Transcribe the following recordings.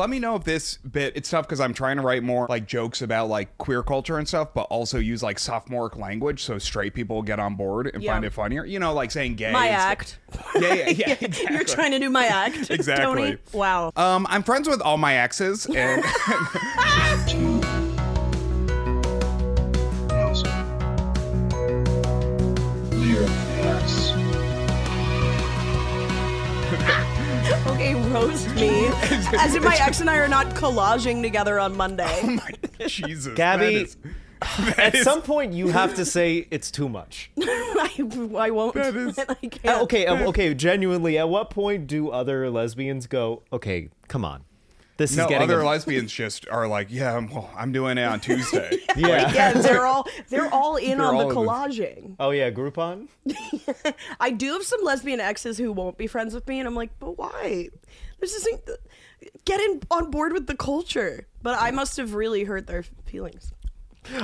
let me know if this bit, it's tough because I'm trying to write more like jokes about like queer culture and stuff, but also use like sophomoric language so straight people get on board and find it funnier. You know, like saying gay. My act. Yeah, exactly. You're trying to do my act. Exactly. Tony? Wow. I'm friends with all my exes and Nosy Meerkats. Okay, roast me. As if my ex and I are not collaging together on Monday. oh my Jesus. Gabby, that is- some point you have to say it's too much. I won't. That is- I can't. Okay, genuinely, at what point do other lesbians go, okay, come on. This no, is getting other lesbians just are like, yeah, I'm doing it on Tuesday. Yeah. Yeah, they're all in They're on all the in this. collaging. Oh yeah, Groupon? I do have some lesbian exes who won't be friends with me, and I'm like, but why? This isn't. Get on board with the culture. But I must have really hurt their feelings.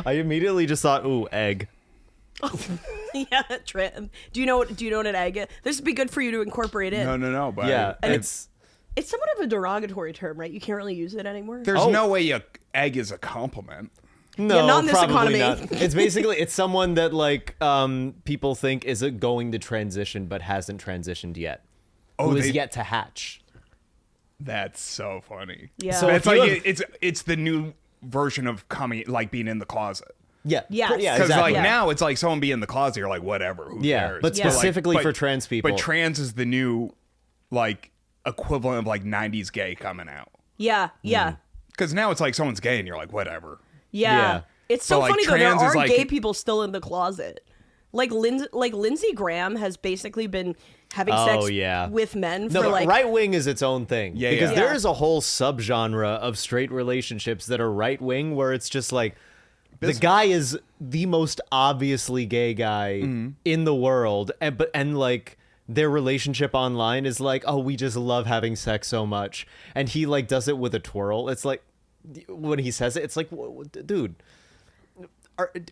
I immediately just thought, ooh, egg. Yeah, do you know what an egg is? This would be good for you to incorporate in. No, but Yeah, And it's It's somewhat of a derogatory term, right? You can't really use it anymore. there's no way a egg is a compliment. no, Yeah, not in this probably economy. not. It's basically it's someone that like people think is going to transition but hasn't transitioned yet. Oh, who is they- yet to hatch. That's so funny. Yeah. So It's if you like have- it's the new version of coming, like being in the closet. Yeah. Yes. Yeah, Because exactly. like now it's like someone be in the closet, you're like, whatever, who Yeah, cares? but Yeah. specifically for trans people. But trans is the new like equivalent of like 90s gay coming out. Yeah. Because now it's like someone's gay and you're like, whatever. Yeah. It's so But, like, funny though. There trans is are like- gay people still in the closet. Like Lindsey Graham has basically been having sex with men No, for but like right wing is its own thing. Yeah, because yeah. there is a whole subgenre of straight relationships that are right wing where it's just like the guy is the most obviously gay guy in the world, and like their relationship online is like, oh, we just love having sex so much, and he like does it with a twirl. It's like when he says it, it's like, dude,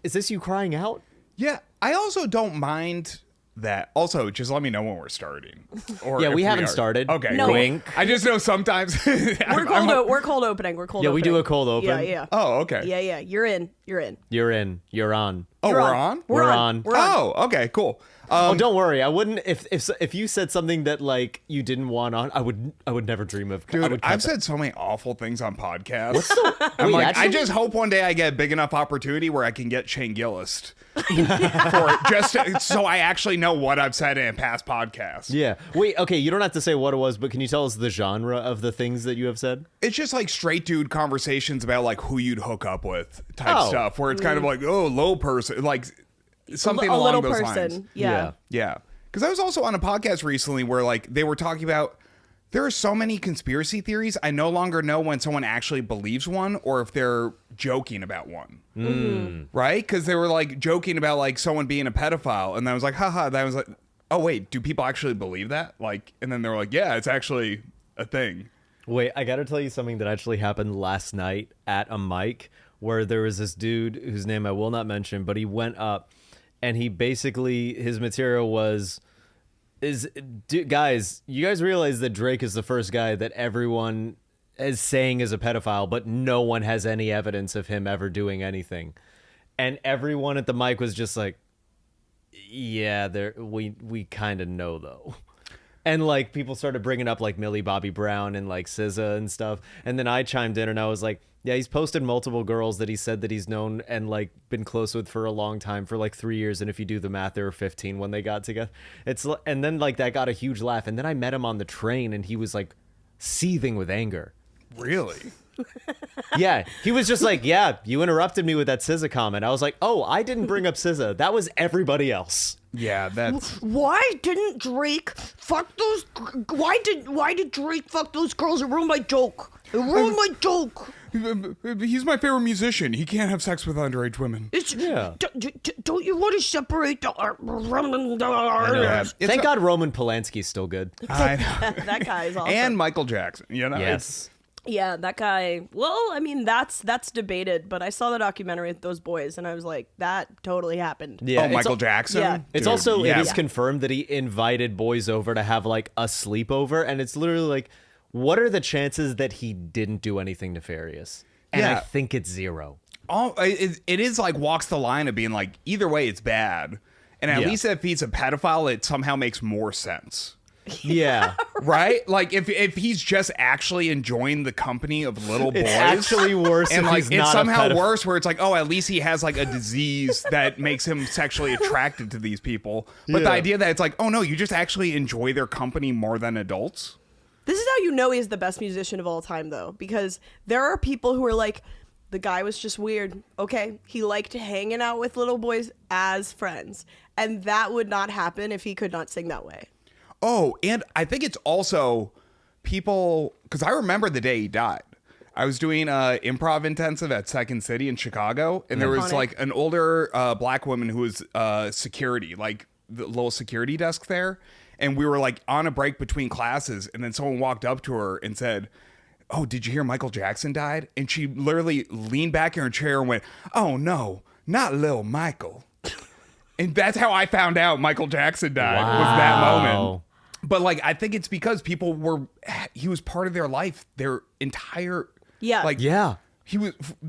is this you crying out? Yeah. I also don't mind that. Also, just let me know when we're starting. Or Yeah, if we haven't are. started. Okay. No. cool. Wink. I just know sometimes we're cold opening. We're cold Yeah, opening. we do a cold open. Yeah. Oh, okay. Yeah. You're in. You're in. You're on. Oh, You're we're on? We're We're on. on. We're on. Oh, okay, cool. Oh, don't worry. I wouldn't if you said something that like you didn't want on. I would never dream of. I Dude, would I've said so many awful things on podcasts. I'm Wait, like, actually? I just hope one day I get a big enough opportunity where I can get Shane Gillis for it, so I actually know what I've said in past podcasts. Yeah. Wait. Okay. You don't have to say what it was, but can you tell us the genre of the things that you have said? It's just like straight dude conversations about like who you'd hook up with type Oh. stuff, where it's kind of like, oh, low person, like something a along little those person. lines. Yeah. Yeah. Because I was also on a podcast recently where like they were talking about there are so many conspiracy theories. I no longer know when someone actually believes one or if they're joking about one. Right? Because they were like joking about like someone being a pedophile. And I was like, haha. That was like, oh, wait, do people actually believe that? Like, and then they were like, yeah, it's actually a thing. Wait, I got to tell you something that actually happened last night at a mic where there was this dude whose name I will not mention, but he went up and he basically, his material was, guys, you guys realize that Drake is the first guy that everyone is saying is a pedophile, but no one has any evidence of him ever doing anything. And everyone at the mic was just like, yeah, we kind of know though. And like people started bringing up like Millie Bobby Brown and like SZA and stuff. And then I chimed in and I was like, yeah, he's posted multiple girls that he said that he's known and like been close with for a long time, for like 3 years. And if you do the math, there were 15 when they got together. And then like that got a huge laugh. And then I met him on the train and he was like seething with anger. Really? Yeah, he was just like, yeah, you interrupted me with that SZA comment. I was like, oh, I didn't bring up SZA. That was everybody else. Yeah, that's... Why didn't Drake fuck those? Why did Drake fuck those girls? It ruined my joke. It ruined my joke. He's my favorite musician. He can't have sex with underage women. Yeah. Don't you want to separate the art from the art? It's Thank a- God Roman Polanski's still good. I know. That guy is awesome. And Michael Jackson, you know? Yes. Yeah, that guy. Well, I mean, that's debated, but I saw the documentary with those boys, and I was like, that totally happened. Yeah. Oh, it's Michael al- Jackson? Yeah. It's Dude, also, yeah. it is confirmed that he invited boys over to have like a sleepover. And it's literally like, what are the chances that he didn't do anything nefarious? And I Yeah. think it's 0. It is like walks the line of being like, either way, it's bad. And at Yeah. least if he's a pedophile, it somehow makes more sense. Yeah. Right? Like if he's just actually enjoying the company of little boys. It's actually worse and if like he's it's not somehow a pedophile. worse where it's like, oh, at least he has like a disease that makes him sexually attracted to these people. But the Yeah. idea that it's like, oh no, you just actually enjoy their company more than adults. This is how you know he's the best musician of all time, though, because there are people who are like, the guy was just weird. Okay, he liked hanging out with little boys as friends, and that would not happen if he could not sing that way. Oh, and I think it's also people, because I remember the day he died. I was doing improv intensive at Second City in Chicago, and there was Iconic. like an older black woman who was security, like the little security desk there. And we were like on a break between classes, and then someone walked up to her and said, "Oh, did you hear Michael Jackson died?" And she literally leaned back in her chair and went, "Oh no, not Lil Michael." And that's how I found out Michael Jackson died, was that moment. But like, I think it's because he was part of their life, their entire, Yeah. like, Yeah.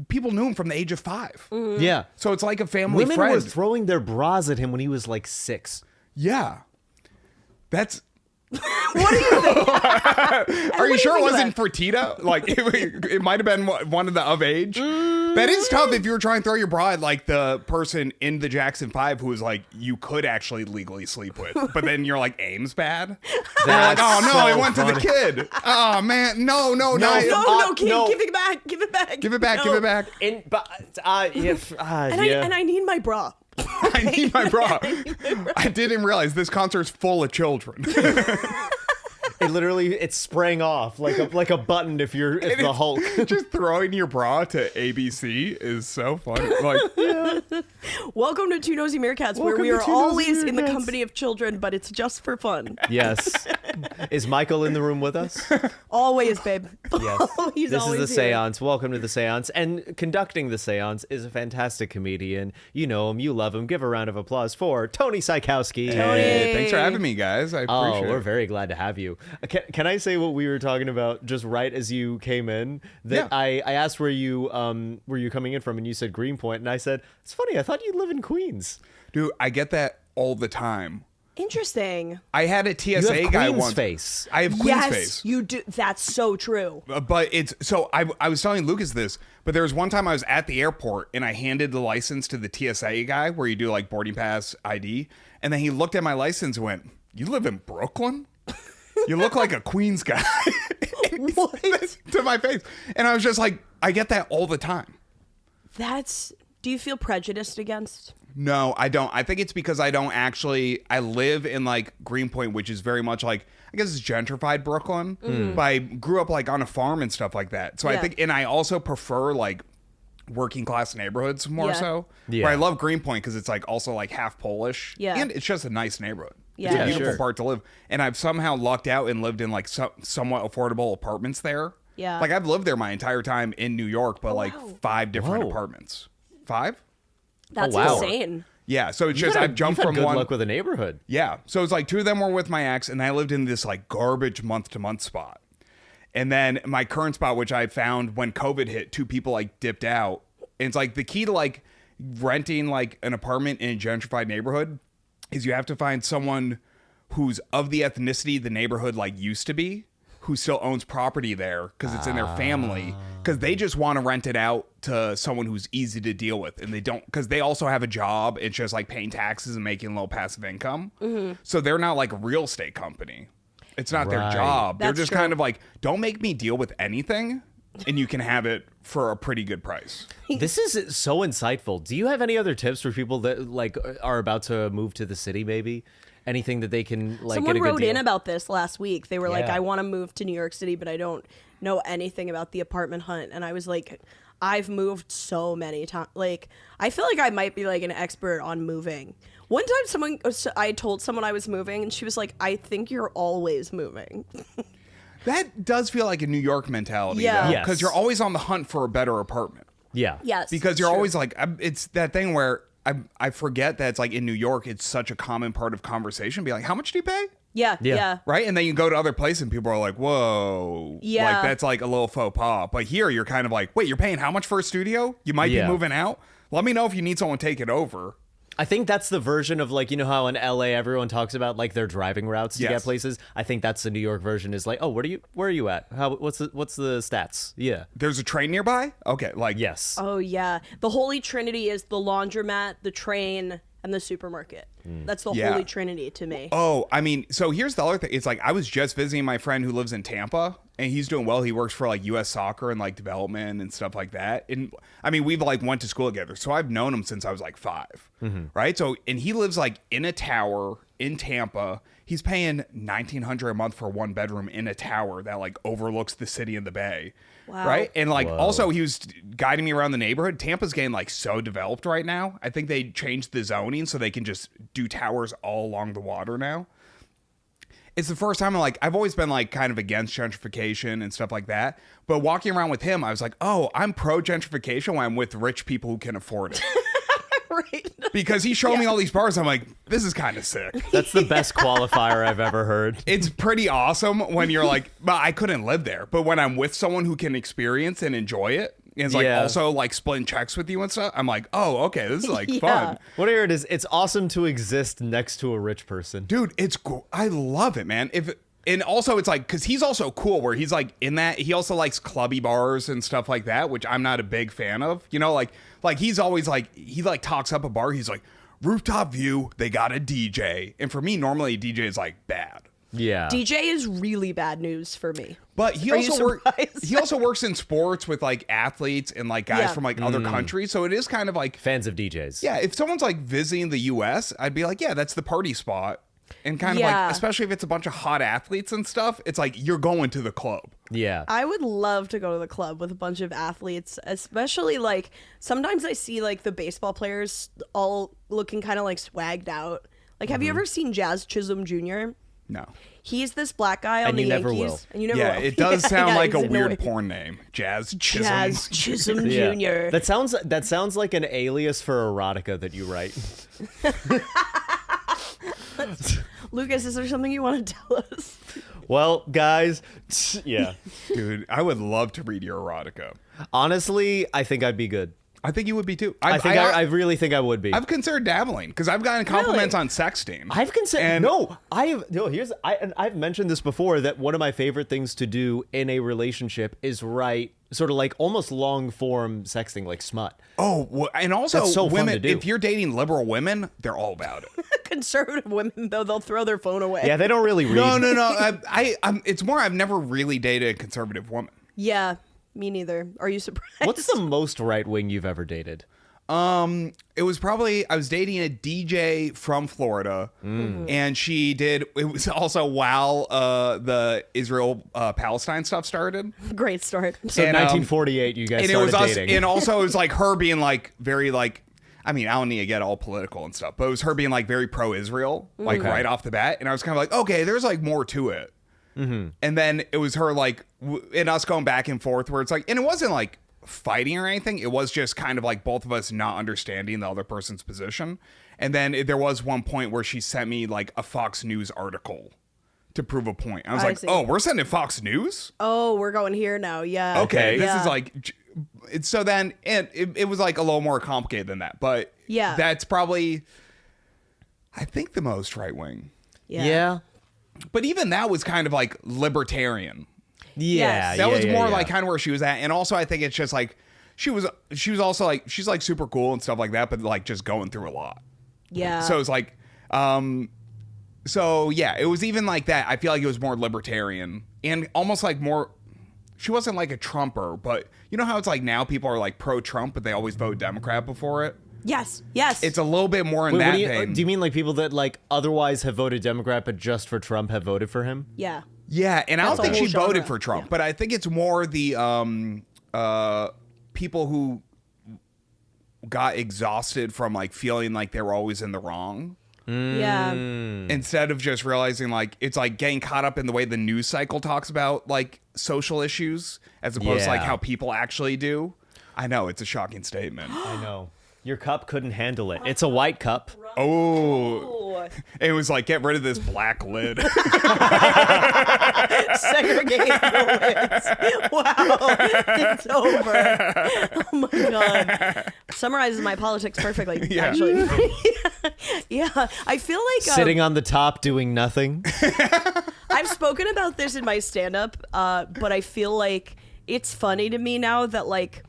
people knew him from the age of 5. Yeah. So it's like a family Women friend. were throwing their bras at him when he was like 6. Yeah. That's, What do you think? are you do you sure it think of wasn't Fertitta? Like, it might have been one of the of age. That is tough if you were trying to throw your bra at like the person in the Jackson 5 who was like, you could actually legally sleep with. But then you're like, aim's bad. That's Oh no, so it went to the funny. kid. Oh man, no. No, kid, no. give it back. Give it back. Give it back, No. give it back. And I need my bra. I need my bra. I didn't realize this concert's full of children. It sprang off like a button if the Hulk. Just throwing your bra to ABC is so funny. Like, Welcome to Two Nosy Meerkats, where Welcome we to are Two Nosy always in the Meerkats. company of children, but it's just for fun. Yes. Is Michael in the room with us? Always, babe. Yes. He's This is always the here. seance. Welcome to the seance. And conducting the seance is a fantastic comedian. You know him, you love him. Give a round of applause for Tony Sykowski. hey, thanks for having me, guys. I Oh, appreciate we're it. very glad to have you. Can I say what we were talking about just right as you came in? That Yeah. I asked where you coming in from, and you said Greenpoint, and I said, it's funny, I thought you live in Queens. Dude, I get that all the time. Interesting. I had a You TSA have guy Queens once. face. I have Queen's Yes, face. you do. That's so true. But it's so I was telling Lucas this, but there was one time I was at the airport and I handed the license to the TSA guy where you do like boarding pass ID, and then he looked at my license and went, "You live in Brooklyn? You look like a Queens guy." What? To my face. And I was just like, I get that all the time. Do you feel prejudiced against? No, I don't. I think it's because I live in like Greenpoint, which is very much like, I guess it's gentrified Brooklyn, but I grew up like on a farm and stuff like that. So I Yeah. think, and I also prefer like working class neighborhoods more Yeah. so. Yeah. But I love Greenpoint because it's like also like half Polish. Yeah. And it's just a nice neighborhood. Yeah. It's a Yeah, beautiful sure. part to live. And I've somehow lucked out and lived in like somewhat affordable apartments there. Yeah. Like I've lived there my entire time in New York, but like wow. 5 different Whoa. apartments. 5? That's wow. insane. Yeah. So it's just, I've jumped you've had from good one. luck with a neighborhood. Yeah. So it's like 2 of them were with my ex, and I lived in this like garbage month to month spot. And then my current spot, which I found when COVID hit, 2 people like dipped out. And it's like the key to like renting like an apartment in a gentrified neighborhood is you have to find someone who's of the ethnicity the neighborhood like used to be, who still owns property there because it's in their family, because they just want to rent it out to someone who's easy to deal with, and they don't, because they also have a job. It's just like paying taxes and making a little passive income. So they're not like a real estate company. It's not their Right. job. They're That's just true. kind of like, don't make me deal with anything, and you can have it for a pretty good price. This is so insightful. Do you have any other tips for people that like are about to move to the city? Maybe anything that they can like Someone get a good wrote deal? in about this last week. They were like, Yeah. I want to move to New York City, but I don't know anything about the apartment hunt. And I was like, I've moved so many times. Like, I feel like I might be like an expert on moving. One time I told someone I was moving, and she was like, I think you're always moving. That does feel like a New York mentality, Yeah. though, Yes. because you're always on the hunt for a better apartment. Yeah. Yes. Because you're true. always like, it's that thing where I forget that it's like in New York, it's such a common part of conversation. Be like, how much do you pay? Yeah, Yeah. yeah. Right? And then you go to other places and people are like, whoa. Yeah. Like, that's like a little faux pas. But here, you're kind of like, wait, you're paying how much for a studio? You might be Yeah. moving out? Let me know if you need someone to take it over. I think that's the version of like, you know how in LA everyone talks about like their driving routes to Yes. get places. I think that's the New York version is like, oh, where are you at? What's the stats? Yeah. There's a train nearby? Okay, like, Yes. Oh yeah, the Holy Trinity is the laundromat, the train, and the supermarket. That's the Yeah. Holy Trinity to me. Oh, I mean, so here's the other thing. It's like I was just visiting my friend who lives in Tampa, and he's doing well. He works for like U.S. Soccer and like development and stuff like that. And I mean, we've like went to school together, so I've known him since I was like 5, right? So, and he lives like in a tower in Tampa. He's paying $1,900 a month for 1 bedroom in a tower that like overlooks the city and the bay. Wow. Right. And like Whoa. also he was guiding me around the neighborhood. Tampa's getting like so developed right now. I think they changed the zoning so they can just do towers all along the water now. It's the first time I've always been like kind of against gentrification and stuff like that. But walking around with him, I was like, oh, I'm pro gentrification when I'm with rich people who can afford it. Right. Because he showed me all these bars. I'm like, this is kind of sick. That's the best qualifier I've ever heard. It's pretty awesome when you're like, well, I couldn't live there. But when I'm with someone who can experience and enjoy it, and it's like Yeah. also like splitting checks with you and stuff, I'm like, oh, okay, this is like Yeah. fun. What I heard is it's awesome to exist next to a rich person. Dude, it's cool. I love it, man. And also it's like, because he's also cool where he's like in that, he also likes clubby bars and stuff like that, which I'm not a big fan of. You know, like he's always like, he like talks up a bar. He's like, rooftop view, they got a DJ. And for me, normally a DJ is like bad. Yeah. DJ is really bad news for me. But he Are you surprised? he also works in sports with like athletes and like guys Yeah. from like other countries. So it is kind of like, Fans of DJs. yeah, if someone's like visiting the US, I'd be like, yeah, that's the party spot. And kind of Yeah. like, especially if it's a bunch of hot athletes and stuff, it's like you're going to the club. Yeah. I would love to go to the club with a bunch of athletes, especially like sometimes I see like the baseball players all looking kind of like swagged out. Like, have you ever seen Jazz Chisholm Jr.? No. He's this black guy on And the you never Yankees, will. and you never Yeah, will. it does sound Yeah, like a he's weird annoying. porn name. Jazz Chisholm. Jazz Chisholm Yeah. Jr. That sounds like an alias for erotica that you write. Lucas, is there something you want to tell us? Well, guys, yeah. Dude, I would love to read your erotica. Honestly, I think I'd be good. I think you would be too. I really think I would be. I've considered dabbling because I've gotten compliments Really? on sexting. I've considered And- I've mentioned this before that one of my favorite things to do in a relationship is write sort of like almost long form sexting, like smut. Oh, well, and also That's so fun women, to do. if you're dating liberal women, they're all about it. Conservative women, though, they'll throw their phone away. Yeah, they don't really read. No. It's more I've never really dated a conservative woman. Yeah, me neither. Are you surprised? What's the most right wing you've ever dated? It was probably I was dating a DJ from Florida, and she did. It was also while the Israel Palestine stuff started. Great start. So And, 1948, you guys And it started was us, dating. and also it was like her being like very like. I mean, I don't need to get all political and stuff, but it was her being like very pro-Israel, like Okay. right off the bat, and I was kind of like, okay, there's like more to it. And then it was her like, and us going back and forth, where it's like, and it wasn't like fighting or anything. It was just kind of like both of us not understanding the other person's position. And then there was one point where she sent me like a Fox News article to prove a point. I was I like, see. oh, we're sending Fox News? Oh, we're going here now. Yeah. Okay, this Yeah. is like it's so then and it was like a little more complicated than that, but Yeah. that's probably I think the most right wing. yeah. But even that was kind of like libertarian. Yes. That was yeah, more yeah. like kind of where she was at, and also I think it's just like she was also like she's like super cool and stuff like that, but like just going through a lot. Yeah. So it's like so yeah, it was even like that. I feel like it was more libertarian and almost like more. She wasn't like a Trumper, but you know how it's like now people are like pro-Trump, but they always vote Democrat before it. yes. Yes. It's a little bit more in Wait, that what vein. do you mean like people that like otherwise have voted Democrat but just for Trump have voted for him? yeah. Yeah, and I That's don't a think she whole voted genre. for Trump, Yeah. but I think it's more the people who got exhausted from like feeling like they were always in the wrong. Yeah. Instead of just realizing like it's like getting caught up in the way the news cycle talks about like social issues as opposed to like Yeah. how people actually do. I know it's a shocking statement. I know. Your cup couldn't handle it. It's a white cup. Run. Oh. It was like, get rid of this black lid. Segregate the lids. Wow, it's over. Oh my god, summarizes my politics perfectly. Yeah. Actually, yeah. I feel like Sitting on the top doing nothing. I've spoken about this in my stand-up, but I feel like it's funny to me now that like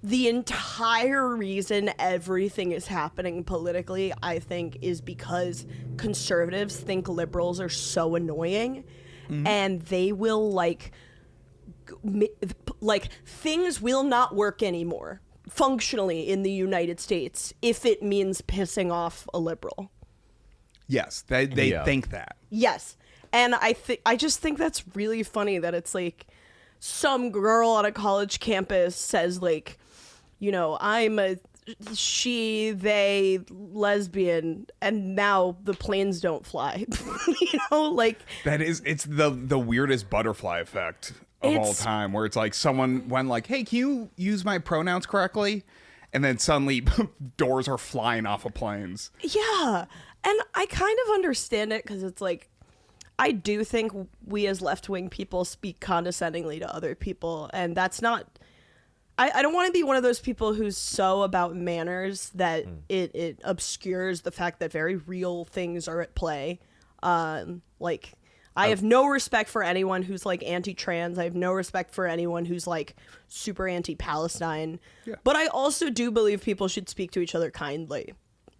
the entire reason everything is happening politically, I think, is because conservatives think liberals are so annoying, and they will like things will not work anymore functionally in the United States if it means pissing off a liberal. Yes, they think that. Yes. And I just think that's really funny that it's like some girl on a college campus says like, you know, I'm a she, they, lesbian, and now the planes don't fly. You know, like it's the weirdest butterfly effect of all time, where it's like someone went like, hey, can you use my pronouns correctly? And then suddenly doors are flying off of planes. Yeah. And I kind of understand it because it's like, I do think we as left-wing people speak condescendingly to other people, and that's not... I don't want to be one of those people who's so about manners that it obscures the fact that very real things are at play. Like, I have no respect for anyone who's, like, anti-trans. I have no respect for anyone who's, like, super anti-Palestine. Yeah. But I also do believe people should speak to each other kindly.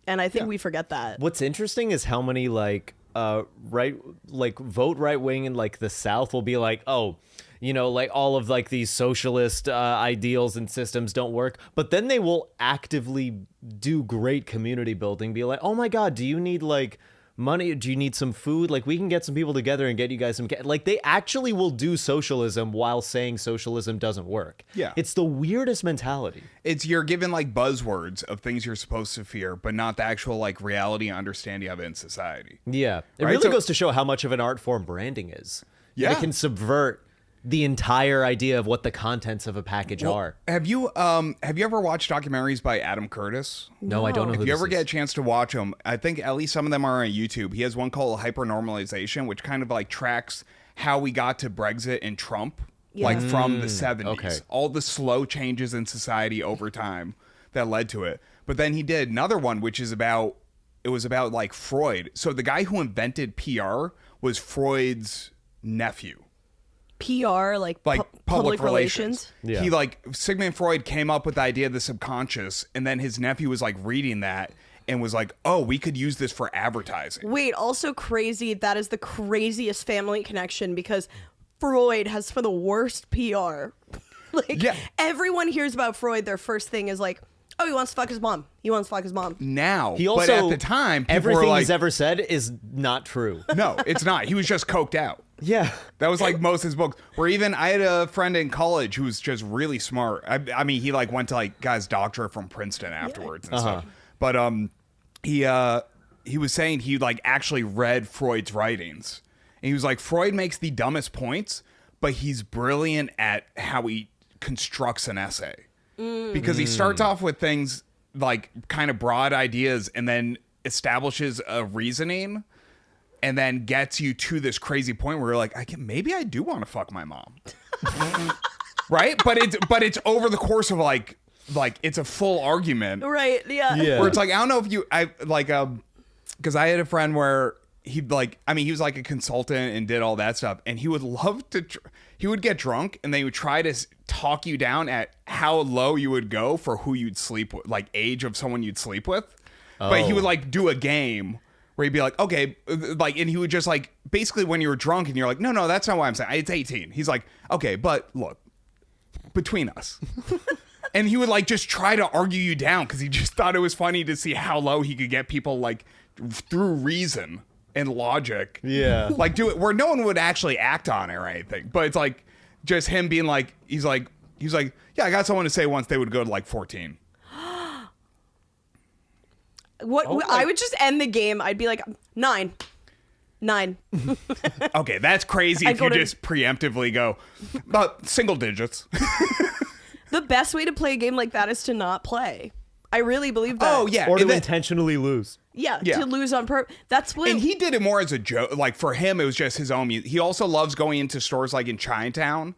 And I think we forget that. What's interesting is how many, like, vote right wing in like the South will be like, oh, you know, like all of like these socialist ideals and systems don't work, but then they will actively do great community building, be like, oh my god, do you need like money, do you need some food, like we can get some people together and get you guys some like they actually will do socialism while saying socialism doesn't work. Yeah, it's the weirdest mentality. It's you're given like buzzwords of things you're supposed to fear, but not the actual like reality and understanding of it in society. Yeah, it right? really goes to show how much of an art form branding is. Yeah, it can subvert the entire idea of what the contents of a package are. Have you ever watched documentaries by Adam Curtis? No, I don't know who If you this ever is. get a chance to watch them, I think at least some of them are on YouTube. He has one called Hypernormalization, which kind of like tracks how we got to Brexit and Trump, like from the 70s. Okay. All the slow changes in society over time that led to it. But then he did another one, which is about like Freud. So the guy who invented PR was Freud's nephew. PR, like public relations. Yeah. He like Sigmund Freud came up with the idea of the subconscious, and then his nephew was like reading that and was like, oh, we could use this for advertising. Wait, also crazy, that is the craziest family connection because Freud has for the worst PR. Like everyone hears about Freud, their first thing is like, oh, he wants to fuck his mom. He wants to fuck his mom. Now, he also, but at the time, people everything were like, he's ever said is not true. No, it's not. He was just coked out. Yeah. That was like most of his books. Where even I had a friend in college who was just really smart. I mean, he like went to like got his doctorate from Princeton afterwards and stuff. But he was saying he like actually read Freud's writings. And he was like, Freud makes the dumbest points, but he's brilliant at how he constructs an essay. Because he starts off with things like kind of broad ideas and then establishes a reasoning and then gets you to this crazy point where you're like, maybe I do want to fuck my mom. Right? But it's over the course of like it's a full argument. Right, yeah. Where it's like, I don't know if because I had a friend where he was like a consultant and did all that stuff, and he would love to he would get drunk and they would try to talk you down at how low you would go for who you'd sleep with, like age of someone you'd sleep with. But he would like do a game where he'd be like, okay, like, and he would just like, basically when you were drunk and you're like, no, that's not what I'm saying. It's 18. He's like, okay, but look, between us. And he would like just try to argue you down because he just thought it was funny to see how low he could get people like through reason and logic. Yeah. Like do it where no one would actually act on it or anything. But it's like just him being like, he's like, yeah, I got someone to say once they would go to like 14. What I would just end the game. I'd be like 9. Okay, that's crazy if you just preemptively go, but single digits. The best way to play a game like that is to not play. I really believe that. Oh yeah, Or to and then- intentionally lose. Yeah, Yeah. to lose on purpose. That's what. and he did it more as a joke. Like for him, it was just his own music. He also loves going into stores like in Chinatown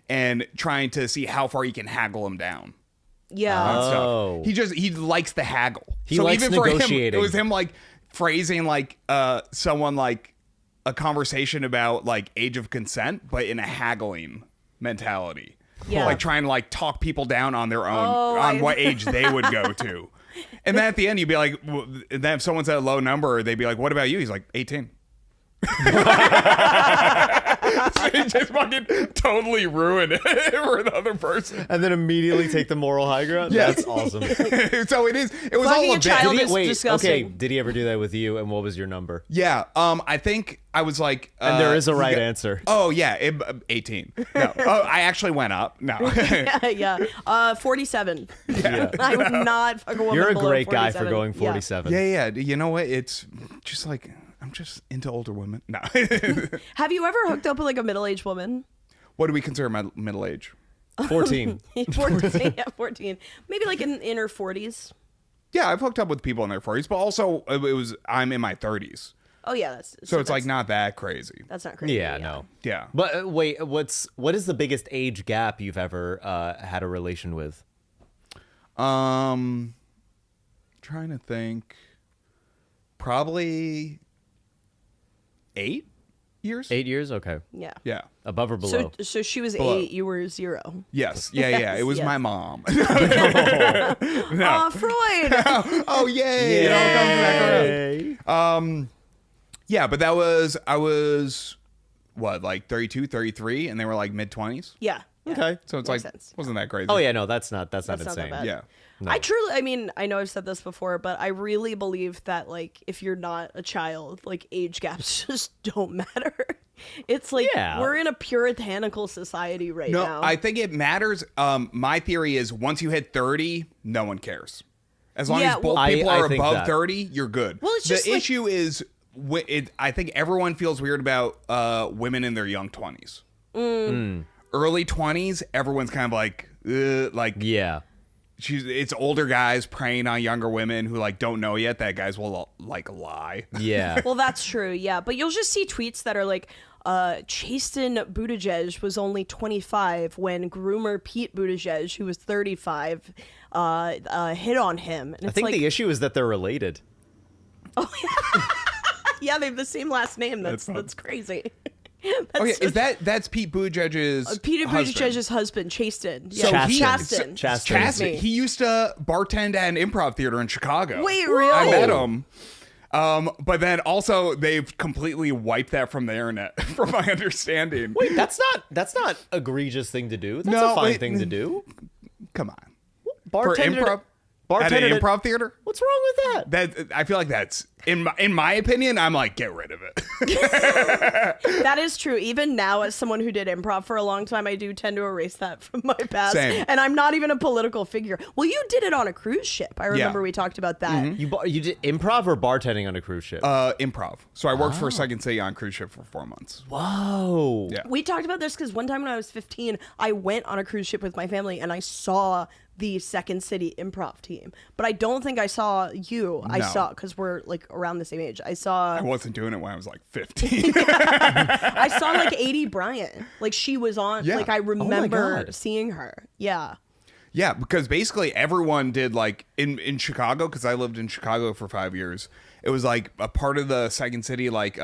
and trying to see how far he can haggle them down. yeah. And stuff. Oh. He likes the haggle. He likes even for him, negotiating. it was him like phrasing like someone like a conversation about like age of consent, but in a haggling mentality. Yeah. Like trying to like talk people down on their own Oh, on what age they would go to. And then at the end you'd be like, and then if someone's at a low number, they'd be like, "What about you?" He's like, 18. So he just fucking totally ruined it for the other person. And then immediately take the moral high ground? Yeah. That's awesome. So it was Fucking all a a bit. child Did he, is wait, disgusting. okay, did he ever do that with you, and what was your number? Yeah, I think I was like, And there is a he right got- answer. Oh yeah, 18. No, oh, I actually went up. No, yeah. 47. Yeah. I would not fuck a woman You're a below great guy for 47. going Yeah. 47. yeah. You know what? It's just like I'm just into older women. No, Have you ever hooked up with like a middle-aged woman? what do we consider my middle age? 14. 14. Yeah, 14. Maybe like in her 40s. Yeah, I've hooked up with people in their 40s, but also I'm in my 30s, Oh yeah, that's so it's like that's- not that crazy. that's not crazy. Yeah, no. Yeah. But wait, what is the biggest age gap you've ever had a relation with? Trying to think. Probably 8 years. 8 years? Okay. Yeah. Yeah. Above or below? So she was Below. 8, you were 0. Yes. Yeah. It was yes. my mom. Oh, Freud. Oh yay! It all comes back around. Yay. Yeah, but I was what, like 32, 33, and they were like mid 20s. Yeah. Okay. So it's Makes like sense. wasn't that crazy? Oh yeah, no, that's not not that insane. bad. Yeah. No. I mean, I know I've said this before, but I really believe that, like, if you're not a child, like, age gaps just don't matter. It's like, Yeah. we're in a puritanical society right No, now. I think it matters. My theory is once you hit 30, no one cares. As long Yeah, as both well- people I are think above that. 30, you're good. Well, it's the just like- issue is, I think everyone feels weird about women in their young 20s. Early 20s, everyone's kind of like, Yeah. it's older guys preying on younger women who like don't know yet that guys will like lie. Yeah. Well, that's true, yeah. But you'll just see tweets that are like, Chasten Buttigieg was only 25 when groomer Pete Buttigieg, who was 35, hit on him. And I it's think like, the issue is that they're related. yeah, they have the same last name. That's fun. crazy. Okay, that's Pete Buttigieg's Peter husband. Buttigieg's husband, Chasten. So Yeah, he- Chasten. Chasten. Excuse me. He used to bartend at an improv theater in Chicago. Wait, really? I met him. But then also they've completely wiped that from the internet, from my understanding. Wait, that's not egregious thing to do. That's No, a fine wait, thing to do. Come on. Bartender For improv? At bartender an improv theater? What's wrong with that? That I feel like that's in my opinion, I'm like, get rid of it. That is true. Even now, as someone who did improv for a long time, I do tend to erase that from my past. Same. And I'm not even a political figure. Well, you did it on a cruise ship. I remember we talked about that. You did improv or bartending on a cruise ship? Improv. So I worked Oh. for Second City on cruise ship for 4 months. Whoa. Yeah. We talked about this because one time when I was 15, I went on a cruise ship with my family and I saw the Second City improv team. But I don't think I saw you. I No. saw, because we're like around the same age. I saw I wasn't doing it when I was like 15. I saw like 80 Bryant. Like she was on, Yeah. like I Oh my remember God. seeing her. Yeah. Yeah, because basically everyone did like in Chicago, because I lived in Chicago for 5 years. It was like a part of the Second City like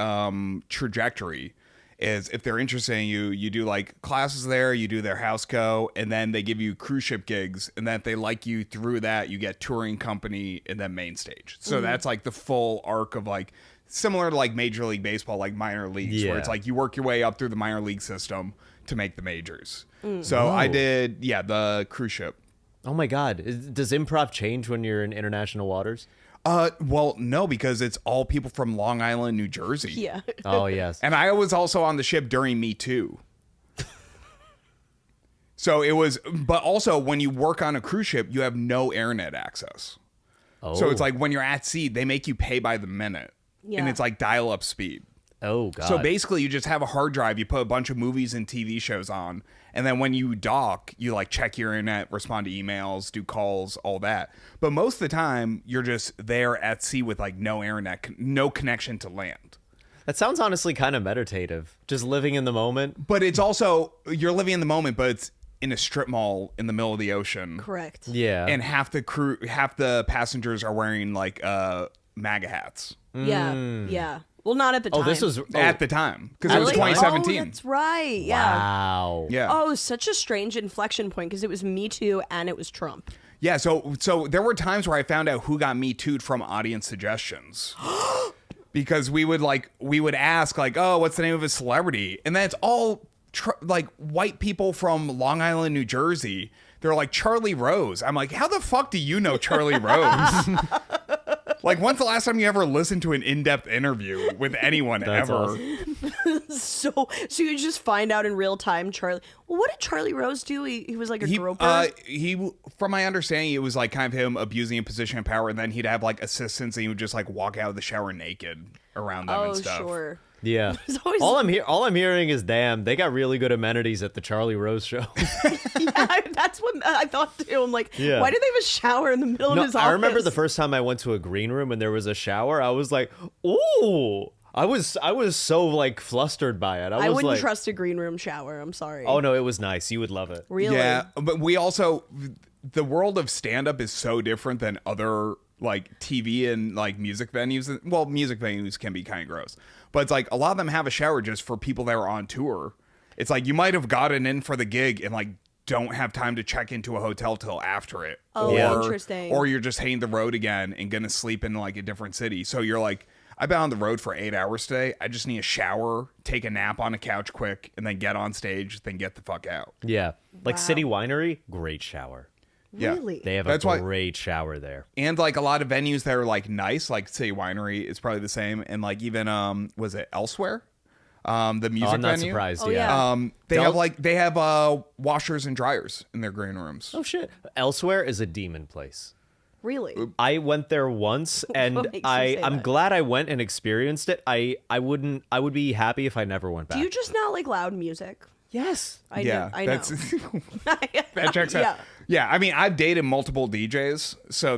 trajectory is if they're interested in you, you do like classes there, you do their house co, and then they give you cruise ship gigs, and then if they like you through that, you get touring company and then main stage. So that's like the full arc of like similar to like Major League Baseball, like minor leagues, where Yeah. it's like you work your way up through the minor league system to make the majors. So I did, the cruise ship. Oh my God. Does improv change when you're in international waters? Well, no, because it's all people from Long Island, New Jersey. Yeah. Oh yes. And I was also on the ship during Me Too. So it was, but also when you work on a cruise ship, you have no internet access. Oh. So it's like when you're at sea, they make you pay by the minute. Yeah. And it's like dial up speed. Oh, God. So basically, you just have a hard drive. You put a bunch of movies and TV shows on, and then when you dock, you like check your internet, respond to emails, do calls, all that. But most of the time, you're just there at sea with like no internet, no connection to land. That sounds honestly kind of meditative. Just living in the moment. But it's also you're living in the moment, but it's in a strip mall in the middle of the ocean. Correct. Yeah. And half the passengers are wearing like MAGA hats Yeah. Well, not at the time. Oh, this was at the time because it was Really? 2017. Oh, that's right. Yeah. Wow. Yeah. Oh, it was such a strange inflection point because it was Me Too and it was Trump. Yeah, so there were times where I found out who got Me Too'd from audience suggestions. Because we would ask like, "Oh, what's the name of a celebrity?" And then it's all like white people from Long Island, New Jersey. They're like Charlie Rose. I'm like, "How the fuck do you know Charlie Rose?" Like, when's the last time you ever listened to an in-depth interview with anyone That's ever? awesome. So you just find out in real time, Charlie. Well, what did Charlie Rose do? He was like a groper. He, from my understanding, it was like kind of him abusing a position of power, and then he'd have like assistants, and he would just like walk out of the shower naked around them and stuff. Sure. Yeah. It's always- All I'm hearing is, damn, they got really good amenities at the Charlie Rose show. Yeah, that's what I thought too. I'm like, Yeah. why do they have a shower in the middle of his office? I remember the first time I went to a green room and there was a shower. I was like, ooh. I was so like flustered by it. I was wouldn't like, trust a green room shower. I'm sorry. Oh no, it was nice. You would love it. Really? Yeah, but we also the world of stand-up is so different than other like TV and like music venues. Well, music venues can be kind of gross, but it's like a lot of them have a shower just for people that are on tour. It's like you might have gotten in for the gig and like don't have time to check into a hotel till after it. Oh, Yeah. interesting. Or you're just hitting the road again and gonna sleep in like a different city. So you're like, I've been on the road for 8 hours today. I just need a shower, take a nap on a couch quick, and then get on stage, then get the fuck out. Yeah. Like Wow. City Winery, great shower. Yeah. Really? They have That's a why- great shower there. And like a lot of venues that are like nice, like City Winery is probably the same. And like even was it Elsewhere? The music Oh, I'm not venue. surprised. Oh, yeah. yeah. They have washers and dryers in their green rooms. Oh shit. Elsewhere is a demon place. Really? I went there once and What makes you say I'm that? glad I went and experienced it. I would be happy if I never went back. Do you just not like loud music? Yes. I know. That checks out. Yeah. Yeah, I mean, I've dated multiple DJs, so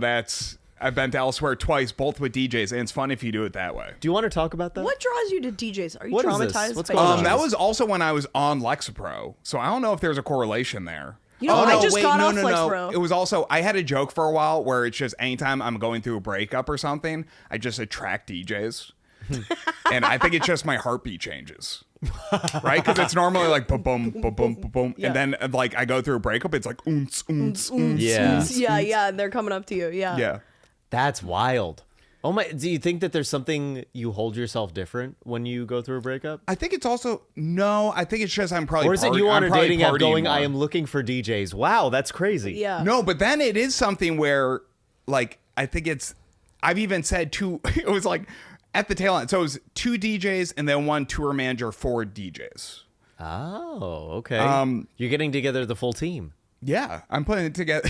I've been to Elsewhere twice, both with DJs, and it's fun if you do it that way. Do you want to talk about that? What draws you to DJs? Are you What is this? traumatized? What's by going on? DJs? That was also when I was on Lexapro, so I don't know if there's a correlation there. You know, I just got off Lexapro. It was also, I had a joke for a while where it's just anytime I'm going through a breakup or something, I just attract DJs. And I think it's just my heartbeat changes. Right? Because it's normally like ba-boom, ba-boom, ba-boom. Yeah. And then like I go through a breakup, it's like oons, oons, oons. Yeah. Yeah, and they're coming up to you. Yeah. Yeah. That's wild. Oh my, do you think that there's something you hold yourself different when you go through a breakup? I think it's also, no, I think it's just I'm probably Or is it party- you on I'm a probably dating app partying going, more. I am looking for DJs. Wow, that's crazy. Yeah. No, but then it is something where, like, I think I've even said it was like at the tail end. So it was 2 DJs and then 1 tour manager, 4 DJs. Oh, okay. You're getting together the full team. Yeah, I'm putting it together.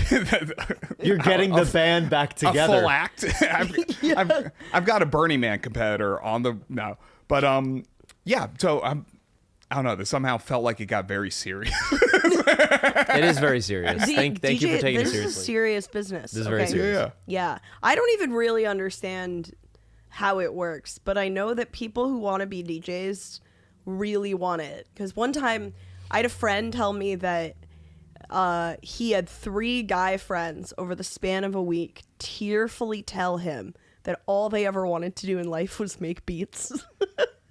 You're getting the band back A together. full act. I've got a Burning Man competitor on the, no. But, yeah, so I don't know. This somehow felt like it got very serious. It is very serious. Thank you for taking it this seriously. is serious business. This is very serious. Yeah. I don't even really understand how it works, but I know that people who want to be DJs really want it. Because one time I had a friend tell me that he had 3 guy friends over the span of a week tearfully tell him that all they ever wanted to do in life was make beats.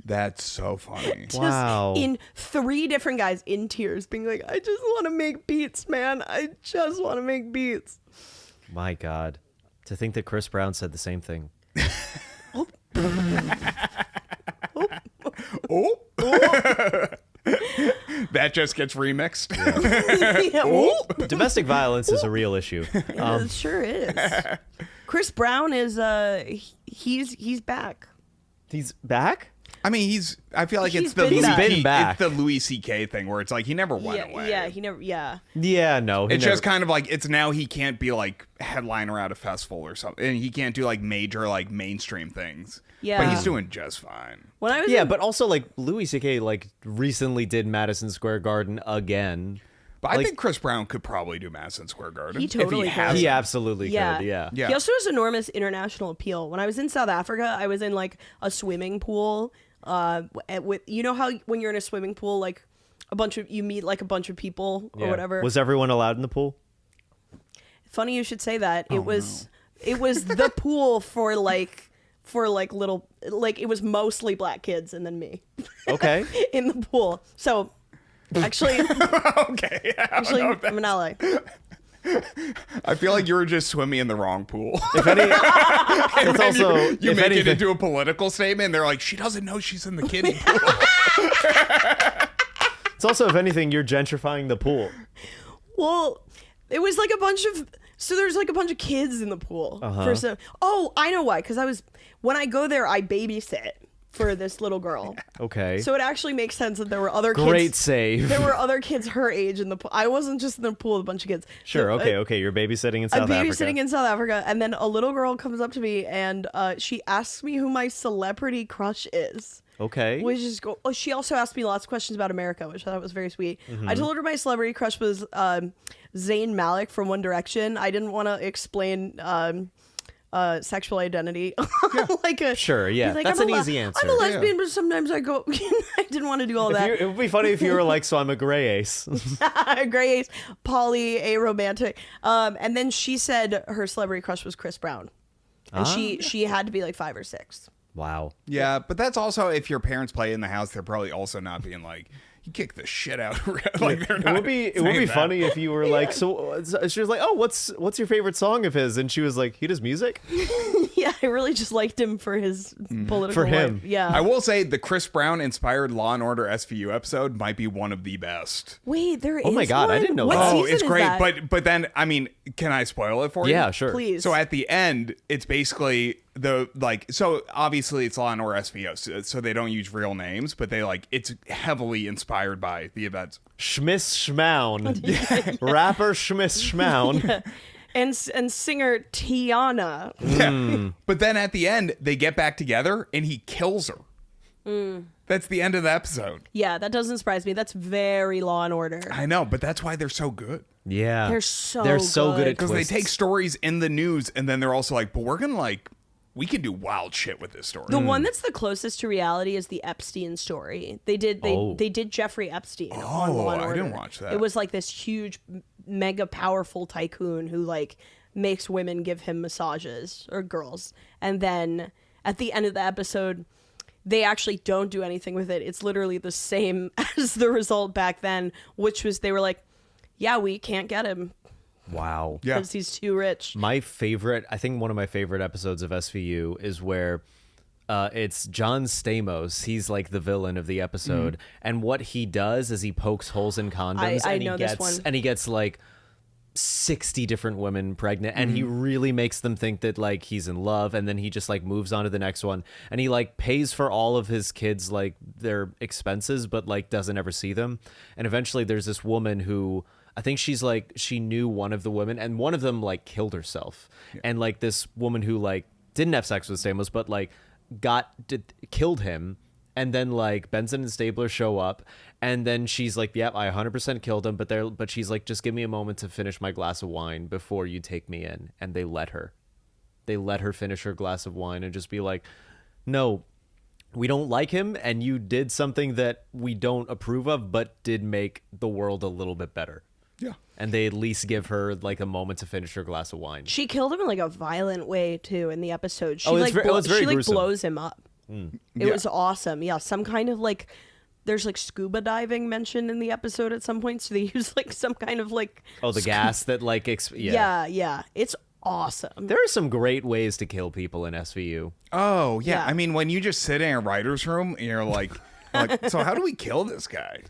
That's so funny. Just Wow. in 3 different guys in tears being like, I just want to make beats, man. I just want to make beats. My God. To think that Chris Brown said the same thing. Oh. That just gets remixed. Yeah, well, Domestic violence is a real issue. it sure is. Chris Brown is he's back. He's back? I mean, I feel like He's it's the been back. He's been back. It's the Louis C.K. thing where it's like he never went away. Yeah, he never. Yeah. Yeah, no. It's just kind of like it's now he can't be like headliner at a festival or something, and he can't do like major like mainstream things. Yeah. but he's doing just fine. When I was Yeah, in- but also like Louis C.K. like recently did Madison Square Garden again. But I Like- think Chris Brown could probably do Madison Square Garden. He totally if he could. has He it. absolutely Yeah. could. Yeah. Yeah. He also has enormous international appeal. When I was in South Africa, I was in like a swimming pool. With you know how when you're in a swimming pool, like you meet like a bunch of people or Yeah. whatever. Was everyone allowed in the pool? Funny you should say that. It was the pool for little like it was mostly black kids and then me Okay. in the pool. So actually, Okay, yeah, I don't know if I'm an ally. I feel like you were just swimming in the wrong pool. If any, it's also you if make anything, it into a political statement. They're like, she doesn't know she's in the kiddie pool. it's also if anything, you're gentrifying the pool. Well, it was like there's like a bunch of kids in the pool. I know why. Because when I go there, I babysit for this little girl. Okay. So it actually makes sense that there were other kids. Great save. There were other kids her age in the pool. I wasn't just in the pool with a bunch of kids. Sure. So, Okay. You're babysitting in South I'm Africa. babysitting in South Africa, and then a little girl comes up to me and she asks me who my celebrity crush is. Okay. Which is she also asked me lots of questions about America, which I thought was very sweet. Mm-hmm. I told her my celebrity crush was Zayn Malik from One Direction. I didn't want to explain sexual identity. Sure, yeah. That's an easy answer. I'm a lesbian, but sometimes I go. I didn't want to do all that. It would be funny if you were like, so I'm a gray ace. Gray ace, poly, aromantic. And then she said her celebrity crush was Chris Brown, and she had to be like 5 or 6. Wow. Yeah, but that's also if your parents play in the house, they're probably also not being like, you kick the shit out. Like they're It not. would be saying that. funny if you were like, so she was like, oh, what's your favorite song of his? And she was like, he does music? Yeah, I really just liked him for his political. For him. life. Yeah. I will say the Chris Brown inspired Law and Order SVU episode might be one of the best. Wait, there is. Oh my God, I one? didn't know What that. Oh, season it's is great. that? But then I mean, can I spoil it for you? Yeah, sure. Please. So at the end, it's basically so obviously it's Law and Order SVO, so they don't use real names, but it's heavily inspired by the events. Schmiss Schmown. Rapper Schmiss Schmown. and singer Tiana. Yeah. But then at the end, they get back together and he kills her. That's the end of the episode. Yeah, that doesn't surprise me. That's very Law and Order. I know, but that's why they're so good. Yeah. They're so good good. at Because they twists. take stories in the news and then they're also like, but we're gonna we can do wild shit with this story. The one that's the closest to reality is the Epstein story. They did Jeffrey Epstein on Law and I Order. didn't watch that. It was like this huge, mega powerful tycoon who makes women give him massages, or girls, and then at the end of the episode, they actually don't do anything with it. It's literally the same as the result back then, which was they were like, yeah, we can't get him Wow. Yeah. because he's too rich. I think one of my favorite episodes of SVU is where it's John Stamos. He's like the villain of the episode. And what he does is he pokes holes in condoms I and know this one. he gets like 60 different women pregnant, and he really makes them think that he's in love, and then he just moves on to the next one, and he pays for all of his kids their expenses, but doesn't ever see them. And eventually there's this woman who I think she's she knew one of the women, and one of them killed herself. Yeah. And this woman who didn't have sex with Stamos, but killed him. And then Benson and Stabler show up, and then she's like, "Yep, I 100% killed him." But she's like, "Just give me a moment to finish my glass of wine before you take me in." And they let her. They let her finish her glass of wine and just be like, "No, we don't like him, and you did something that we don't approve of, but did make the world a little bit better." Yeah. And they at least give her a moment to finish her glass of wine. She killed him in a violent way too in the episode. She it's very gruesome. blows him up. It Yeah. was awesome. Yeah, some kind of there's scuba diving mentioned in the episode at some point, so they use some kind of the gas that yeah, it's awesome. There are some great ways to kill people in SVU. Oh, yeah. Yeah. I mean, when you just sit in a writer's room and you're like, so how do we kill this guy?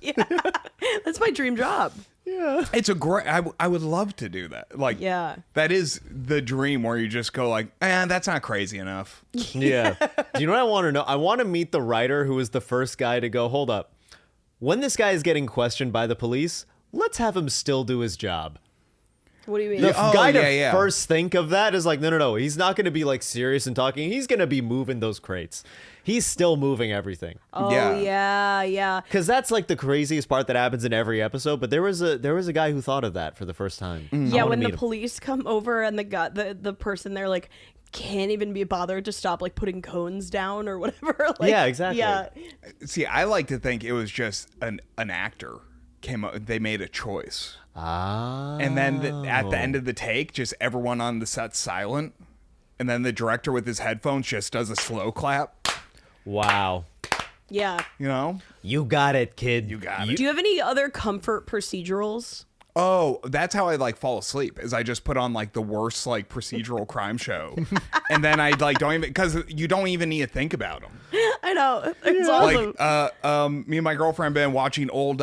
That's my dream job. Yeah. It's a great. I would love to do that. Like, Yeah. that is the dream where you just go like, that's not crazy enough. Yeah. Do you know what I want to know? I want to meet the writer who was the first guy to go, hold up. When this guy is getting questioned by the police, let's have him still do his job. What do you mean? The guy to yeah. first think of that is like, no. He's not going to be like serious and talking. He's going to be moving those crates. He's still moving everything. Oh Yeah. yeah. Because that's like the craziest part that happens in every episode. But there was a guy who thought of that for the first time. Yeah, when the police come over and the person there like can't even be bothered to stop like putting cones down or whatever. Like, Yeah, exactly. Yeah. See, I like to think it was just an actor came up. They made a choice, and then at the end of the take, just everyone on the set's silent, and then the director with his headphones just does a slow clap. Wow. Yeah. You know, You got it, kid. You got it. Do you have any other comfort procedurals? oh, that's how I like fall asleep. Is I just put on like the worst like procedural crime show, and then I like don't even because you don't even need to think about them. I know. It's awesome. Like me and my girlfriend been watching old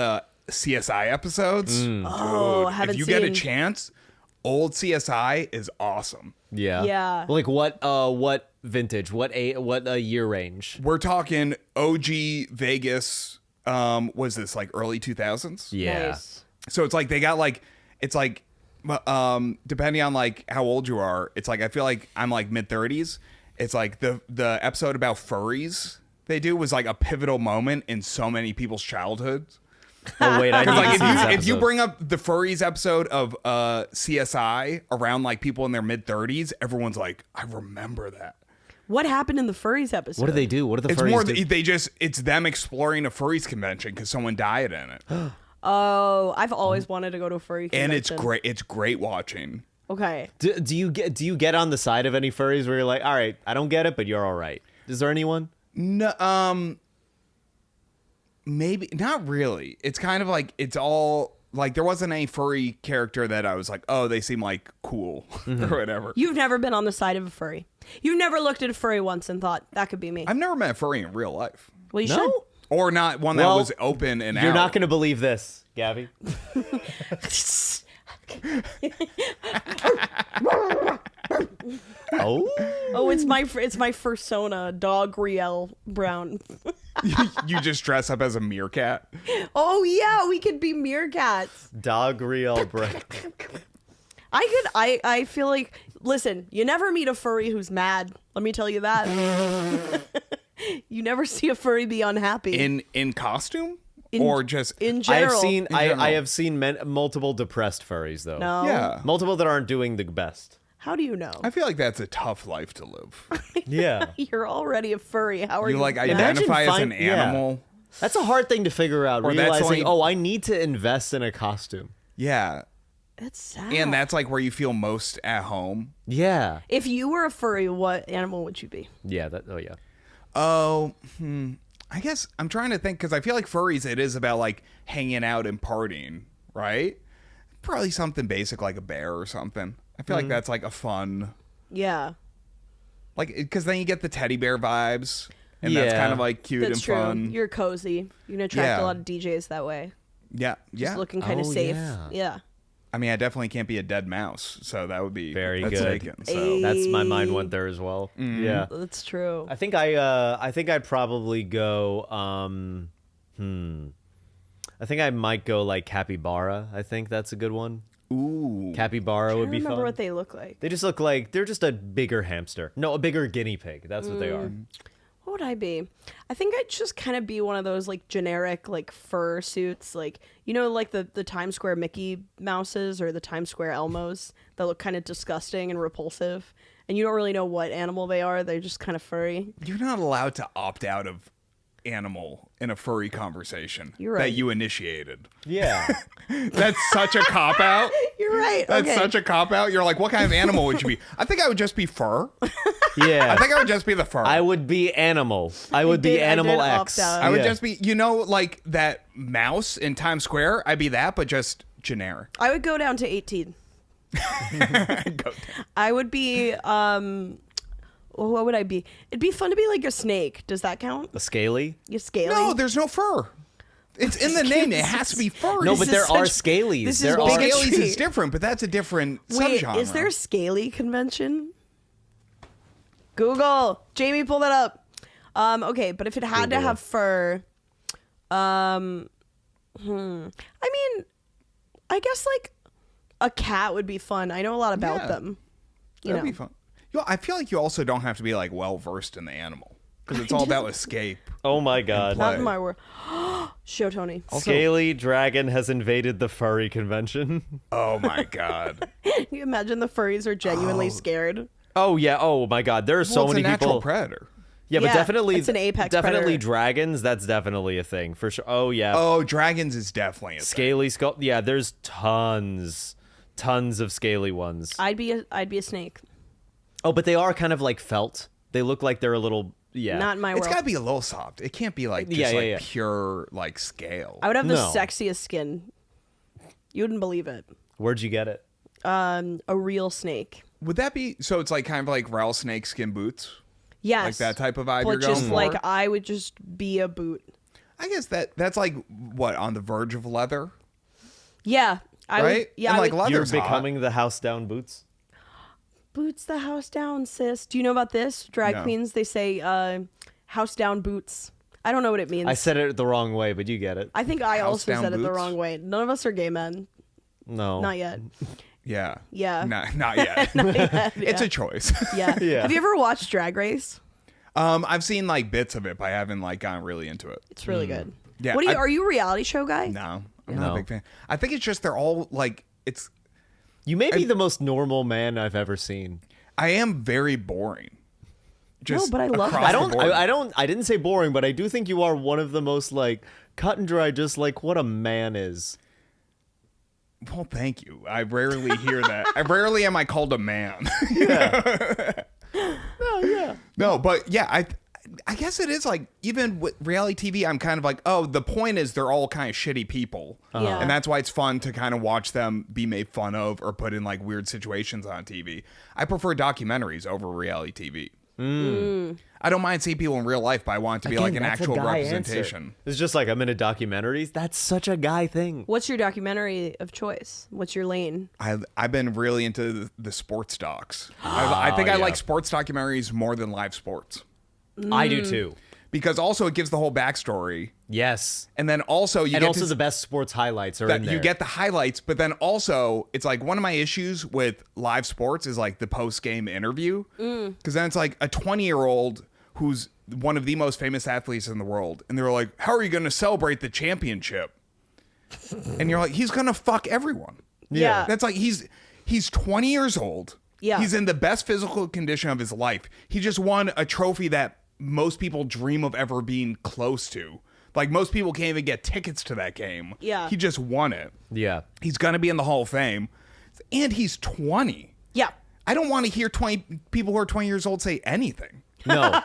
CSI episodes. Oh, Dude, haven't if you get a seen. chance, old CSI is awesome. Yeah. Yeah. Like what vintage? What year range? We're talking OG Vegas. Was this like early 2000s? Yeah. Nice. So it's like they got like it's like depending on like how old you are, it's like I feel like I'm like mid 30s. It's like the episode about furries they do was like a pivotal moment in so many people's childhoods. Oh wait, I need Like to see this if you episode. bring up the furries episode of CSI around like people in their mid 30s, everyone's like, I remember that. What happened in the furries episode? What do they do? What do the It's furries more do? it's them exploring a furries convention because someone died in it, Oh, I've always wanted to go to a furry convention. and it's great. It's great watching. Okay. Do you get on the side of any furries where you're like, all right, I don't get it, but you're all right? Is there anyone? No, maybe not really. It's kind of like it's all like there wasn't any furry character that I was like, oh, they seem like cool or whatever. You've never been on the side of a furry. You've never looked at a furry once and thought that could be me. I've never met a furry in real life, Well, you No. should. or not one that Well, was open and You're out. not going to believe this, Gabby. Oh, Oh, it's my fursona, dog Riel Brown. You just dress up as a meerkat. Oh yeah, we could be meerkats. dog real break. I feel like, listen, you never meet a furry who's mad. Let me tell you that. You never see a furry be unhappy. In costume In- or just in I general. have seen multiple depressed furries though. No. yeah. Multiple that aren't doing the best. How do you know? I feel like that's a tough life to live. Yeah. You're already a furry. How are you? You like mad? identify as an find- yeah. animal. That's a hard thing to figure out, Or that's realizing, only- I need to invest in a costume. Yeah. That's sad. And that's like where you feel most at home. Yeah. If you were a furry, what animal would you be? Yeah, yeah. Oh, I guess I'm trying to think because I feel like furries, it is about like hanging out and partying, right? Probably something basic like a bear or something. I feel like that's like a fun, Yeah, like, because then you get the teddy bear vibes, and that's Yeah. kind of like cute that's and true. fun. You're cozy. You can attract Yeah. a lot of DJs that way. Yeah, Just yeah. looking kind of Oh, safe. yeah. Yeah. I mean, I definitely can't be a dead mouse, so that would be Very that's good. taken. So Hey. That's my mind went there as well. Yeah. That's true. I think I'd probably go I think I might go like capybara. I think that's a good one. ooh, Capybara I would don't be remember fun. what they look like. They just look like they're just a bigger hamster. No, a bigger guinea pig. That's what they are. What would I be? I think I'd just kind of be one of those like generic like fur suits, like like the Times Square Mickey Mouses or the Times Square Elmos that look kind of disgusting and repulsive, and you don't really know what animal they are. They're just kind of furry. you're not allowed to opt out of animal in a furry conversation You're that right. you initiated. Yeah. That's such a cop out. You're right. That's okay. such a cop out. You're like, what kind of animal would you be? I think I would just be fur. Yeah. I think I would just be the fur. I would be animal. I would be I animal did X. opt out. I would Yeah. just be, like that mouse in Times Square. I'd be that, but just generic. I would go down to 18. I would be what would I be? It'd be fun to be like a snake. Does that count? a scaly. You scaly? No, there's no fur. It's in the name. It has to be furry. No, but is there are such- scalies. this is There big are. as- Scalies is different, but that's a different Wait, subgenre. is there a scaly convention? Google. Jamie, pull that up. Okay, but if it had to Google. have fur, I mean, I guess like a cat would be fun. I know a lot about Yeah. them. You That'd know. be fun. I feel like you also don't have to be like well versed in the animal because it's all about escape. Oh my god. Not in my world. Show Tony. Scaly dragon has invaded the furry convention. Oh my god. Can you imagine the furries are genuinely scared? Oh yeah. Oh my god. There are so Well, it's many a natural people. predator. Yeah, but Yeah, definitely it's an apex definitely predator. dragons. That's definitely a thing for sure. Oh yeah. Oh, dragons is definitely a thing. Scaly skull. Yeah, there's tons of scaly ones. I'd be a snake. Oh, but they are kind of like felt. They look like they're a little. Yeah. Not in my It's world. got to be a little soft. It can't be like just Yeah, yeah, like yeah. pure like scale. I would have the No. sexiest skin. You wouldn't believe it. Where'd you get it? A real snake. Would that be so? It's like kind of like rattlesnake skin boots, Yes. like that type of vibe But you're going just for. like I would just be a boot. I guess that's like what on the verge of leather, Yeah. I right? would, yeah. And I like would, leather's You're hot. becoming the house down boots. boots the house down, sis. Do you know about this? Drag No. queens, they say house down boots. I don't know what it means. I said it the wrong way, but you get it. I think I House also down said it the boots? wrong way. None of us are gay men. No. Not yet. Yeah. Yeah. Not yet. It's a choice. Yeah. Yeah. Have you ever watched Drag Race? I've seen like bits of it, but I haven't like gotten really into it. It's really good. Yeah, What I- are you a reality show guy? No, I'm not No. a big fan. I think it's just they're all like it's. You may be the most normal man I've ever seen. I am very boring. Just but I love across that. the I board. don't I didn't say boring, but I do think you are one of the most like cut and dry, just like what a man is. Well, thank you. I rarely hear that. I rarely am I called a man. No, but yeah, I guess it is like even with reality TV, I'm kind of like, oh, the point is they're all kind of shitty people, Yeah. and that's why it's fun to kind of watch them be made fun of or put in like weird situations on TV. I prefer documentaries over reality TV. I don't mind seeing people in real life, but I want it to be like an That's a actual guy representation. answer. It's just like I'm into documentaries. That's such a guy thing. What's your documentary of choice? What's your lane? I've been really into the sports docs. I think I yeah. like sports documentaries more than live sports I do too. because also it gives the whole backstory, Yes. and then also you And get also to the best sports highlights are that in there. you get the highlights, but then also it's like one of my issues with live sports is like the post game interview because then it's like a 20-year-old who's one of the most famous athletes in the world, and they're like, "How are you going to celebrate the championship?" And you're like, "He's going to fuck everyone." Yeah. That's like he's 20 years old. Yeah. He's in the best physical condition of his life. He just won a trophy that most people dream of ever being close to. Like most people can't even get tickets to that game. Yeah. He just won it. Yeah. He's going to be in the Hall of Fame. And he's 20. Yeah. I don't want to hear 20 people who are 20 years old say anything. No. Let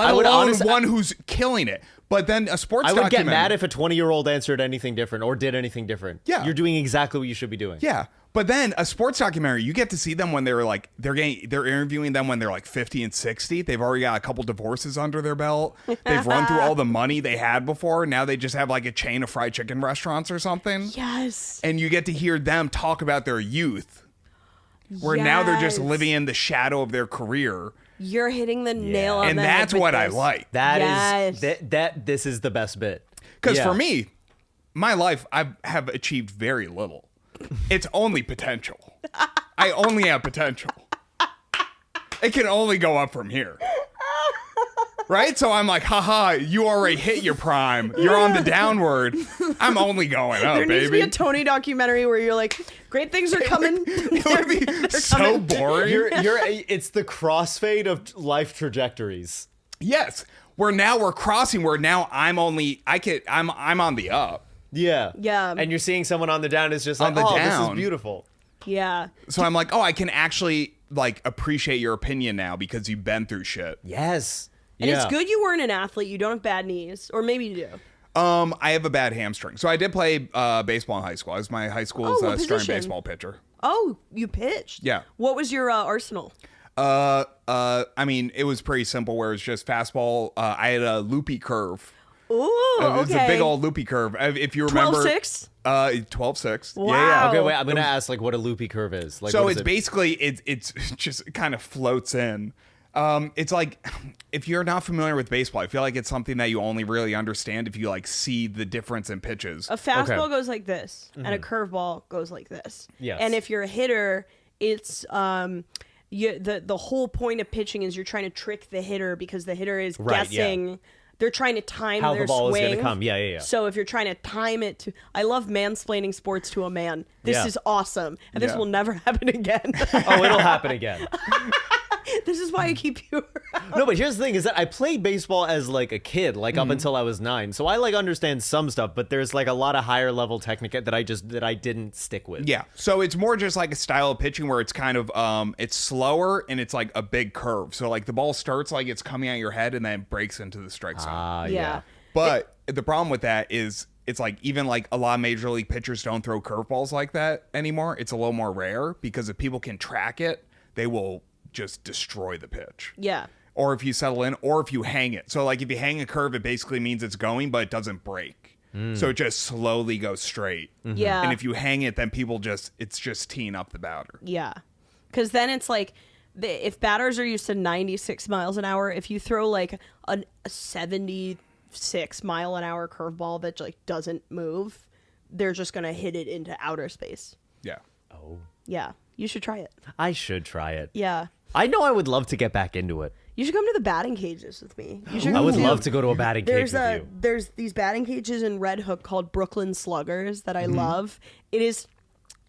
I would alone honestly- one who's killing it. But then a sports I would get documentary- mad if a 20-year-old answered anything different or did anything different. Yeah. You're doing exactly what you should be doing. Yeah. But then a sports documentary, you get to see them when they're like they're interviewing them when they're like 50 and 60. They've already got a couple divorces under their belt. They've run through all the money they had before. Now they just have like a chain of fried chicken restaurants or something. Yes. And you get to hear them talk about their youth. Where now they're just Yes. living in the shadow of their career. You're hitting the nail on And the head that's with what I this. like. That is Yes. this is the best bit. Because Yeah. for me, my life, I have achieved very little. It's only potential. I only have potential. It can only go up from here. Right? So I'm like, haha, you already hit your prime. You're on the downward. I'm only going up, There needs to be baby. a Tony documentary where you're like, great things are coming. It would be so boring. It's the crossfade of life trajectories. Yes. Where now we're crossing where now I'm on the up. Yeah. Yeah. And you're seeing someone on the down is just On like, the oh, this down. is beautiful. Yeah. So I'm like, oh, I can actually like appreciate your opinion now because you've been through shit. Yes. And yeah. it's good you weren't an athlete. You don't have bad knees. Or maybe you do. I have a bad hamstring. So I did play baseball in high school. I was my high school's Oh, what starting position? baseball pitcher. Oh, you pitched? Yeah. What was your arsenal? I mean, it was pretty simple where it's just fastball. I had a loopy curve. Ooh, okay. It's a big old loopy curve. If you remember, 12.6? 12.6. Wow. Yeah. Okay, wait. I'm gonna ask like what a loopy curve is. Like, So what is it's it? basically it's just kind of floats in. It's like if you're not familiar with baseball, I feel like it's something that you only really understand if you like see the difference in pitches. A fastball goes like this, and a curveball goes like this. Yes. And if you're a hitter, it's the whole point of pitching is you're trying to trick the hitter because the hitter is Right, yeah. guessing. They're trying to time How their the ball is swing. gonna come. Yeah. So if you're trying to time it to, I love mansplaining sports to a man. This Yeah. is awesome, and this Yeah. will never happen again. Oh, it'll happen again. This is why I keep you. No, but here's the thing: is that I played baseball as like a kid, like up until I was 9. So I like understand some stuff, but there's like a lot of higher level technique that I didn't stick with. Yeah. So it's more just like a style of pitching where it's kind of it's slower and it's like a big curve. So like the ball starts like it's coming at your head and then breaks into the strike zone. Yeah. But the problem with that is it's like even like a lot of major league pitchers don't throw curveballs like that anymore. It's a little more rare because if people can track it, they will just destroy the pitch. Yeah. Or if you settle in, or if you hang it. So like if you hang a curve, it basically means it's going, but it doesn't break. So it just slowly goes straight. Yeah. And if you hang it, then it's just teeing up the batter. Yeah. Because then it's like, if batters are used to 96 miles an hour, if you throw like a 76 mile an hour curveball that like doesn't move, they're just going to hit it into outer space. Yeah. Oh, Yeah. You should try it. I should try it. Yeah. I know I would love to get back into it. You should come to the batting cages with me. You should I come would love to go to a batting cage with you. There's these batting cages in Red Hook called Brooklyn Sluggers that I love. It is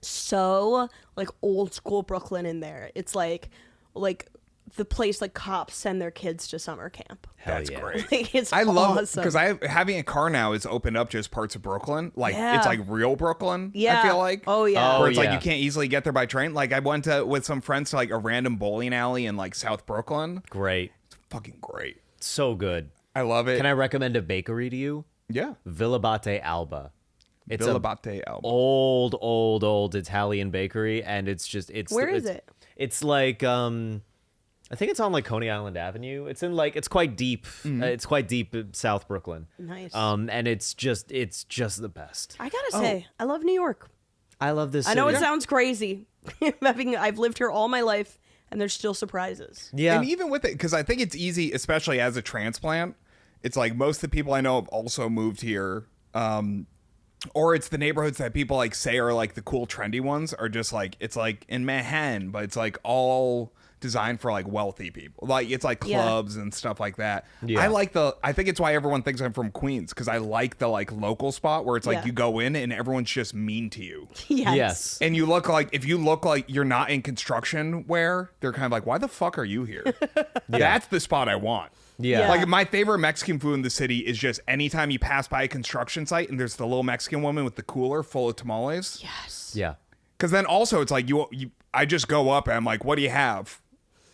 so like old school Brooklyn in there. It's like the place like cops send their kids to summer camp. Hell That's yeah. great. Like, it's I love it awesome. because having a car now is opened up just parts of Brooklyn. Like Yeah. it's like real Brooklyn. Yeah. I feel like. Oh, yeah. Where it's like yeah. you can't easily get there by train. Like I went with some friends to like a random bowling alley in like South Brooklyn. Great. It's fucking great. So good. I love it. Can I recommend a bakery to you? Yeah. Villabate Alba. It's a Villabate album. old Italian bakery, and it's Where is it? It's like I think it's on like Coney Island Avenue. It's in like it's quite deep. It's quite deep in South Brooklyn. Nice. And it's just the best. I gotta say, I love New York. I love this. I know it city. sounds crazy. I've lived here all my life, and there's still surprises. Yeah. And even with it, because I think it's easy, especially as a transplant, it's like most of the people I know have also moved here. Or it's the neighborhoods that people like say are like the cool trendy ones are just like, it's like in Manhattan, but it's like all designed for like wealthy people. Like it's like Yeah. clubs and stuff like that. Yeah. I think it's why everyone thinks I'm from Queens, because I like the like local spot where it's like Yeah. you go in and everyone's just mean to you. Yes. And you look like, if you look like you're not in construction wear, they're kind of like, why the fuck are you here? That's the spot I want. Yeah. Yeah. Like my favorite Mexican food in the city is just anytime you pass by a construction site and there's the little Mexican woman with the cooler full of tamales. Yes. Yeah. Because then also it's like I just go up and I'm like, what do you have?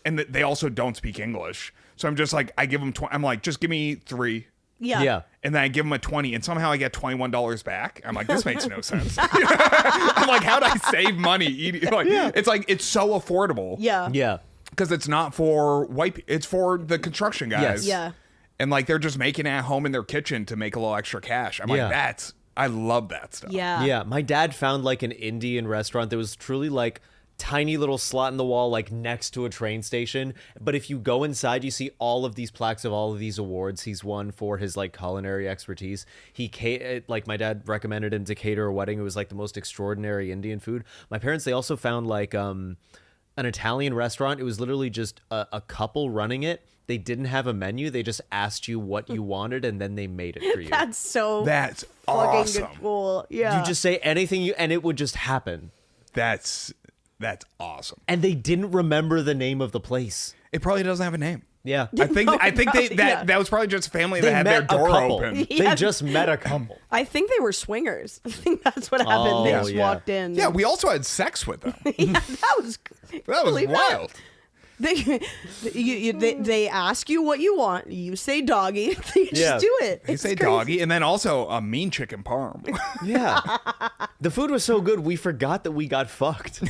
And they also don't speak English, so I'm just like, I give them. I'm like, just give me 3. Yeah. Yeah. And then I give them a 20, and somehow I get $21 back. I'm like, this makes no sense. I'm like, how'd I save money eating? Like, it's like it's so affordable. Yeah. Yeah. Because it's not for it's for the construction guys. Yes. Yeah. And like they're just making it at home in their kitchen to make a little extra cash. I'm Yeah. like, I love that stuff. Yeah. Yeah, my dad found like an Indian restaurant that was truly like tiny little slot in the wall, like next to a train station. But if you go inside, you see all of these plaques of all of these awards he's won for his like culinary expertise. Like my dad recommended him to cater a wedding. It was like the most extraordinary Indian food. My parents, they also found like an Italian restaurant. It was literally just a couple running it. They didn't have a menu. They just asked you what you wanted, and then they made it for you. That's so That's fucking awesome. cool. Yeah. You just say anything and it would just happen. That's awesome. And they didn't remember the name of the place. It probably doesn't have a name. Yeah. I think yeah. that was probably just a family They that had their met a door couple. open. Yeah. They just met a couple. I think they were swingers. I think that's what happened. Oh, They just yeah. walked in. Yeah, we also had sex with them. Yeah, that was That was believe wild. They ask you what you want. You say doggy. You just Yeah. do it. They It's say crazy. doggy, and then also a mean chicken parm. Yeah. The food was so good, we forgot that we got fucked.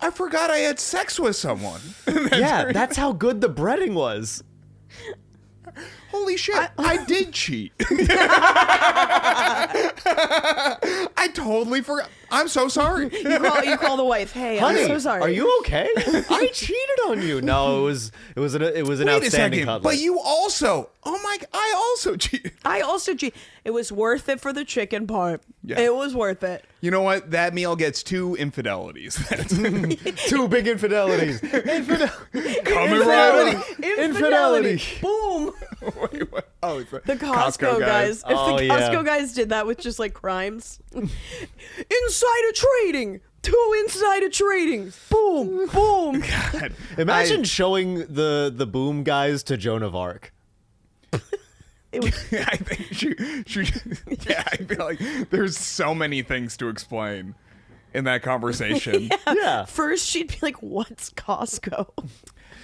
I forgot I had sex with someone. Yeah, that's how good the breading was. Holy shit, I did cheat. I totally forgot. I'm so sorry. You call the wife. Hey, Honey, I'm so sorry. are you okay? I cheated on you. No, it was an Wait a outstanding second, cutlet. but you also, I also cheated. I also cheat. It was worth it for the chicken part. Yeah. It was worth it. You know what? That meal gets 2 infidelities. 2 big infidelities. Coming right up. Infidelity. Boom. Wait, what? Oh, it's The Costco guys. If Oh, the yeah. Costco guys did that with just like crimes. Insider trading. 2 insider tradings. Boom. Boom. God. Imagine showing the boom guys to Joan of Arc. It was, I think she yeah, I feel like there's so many things to explain in that conversation. Yeah. first, she'd be like, "What's Costco?"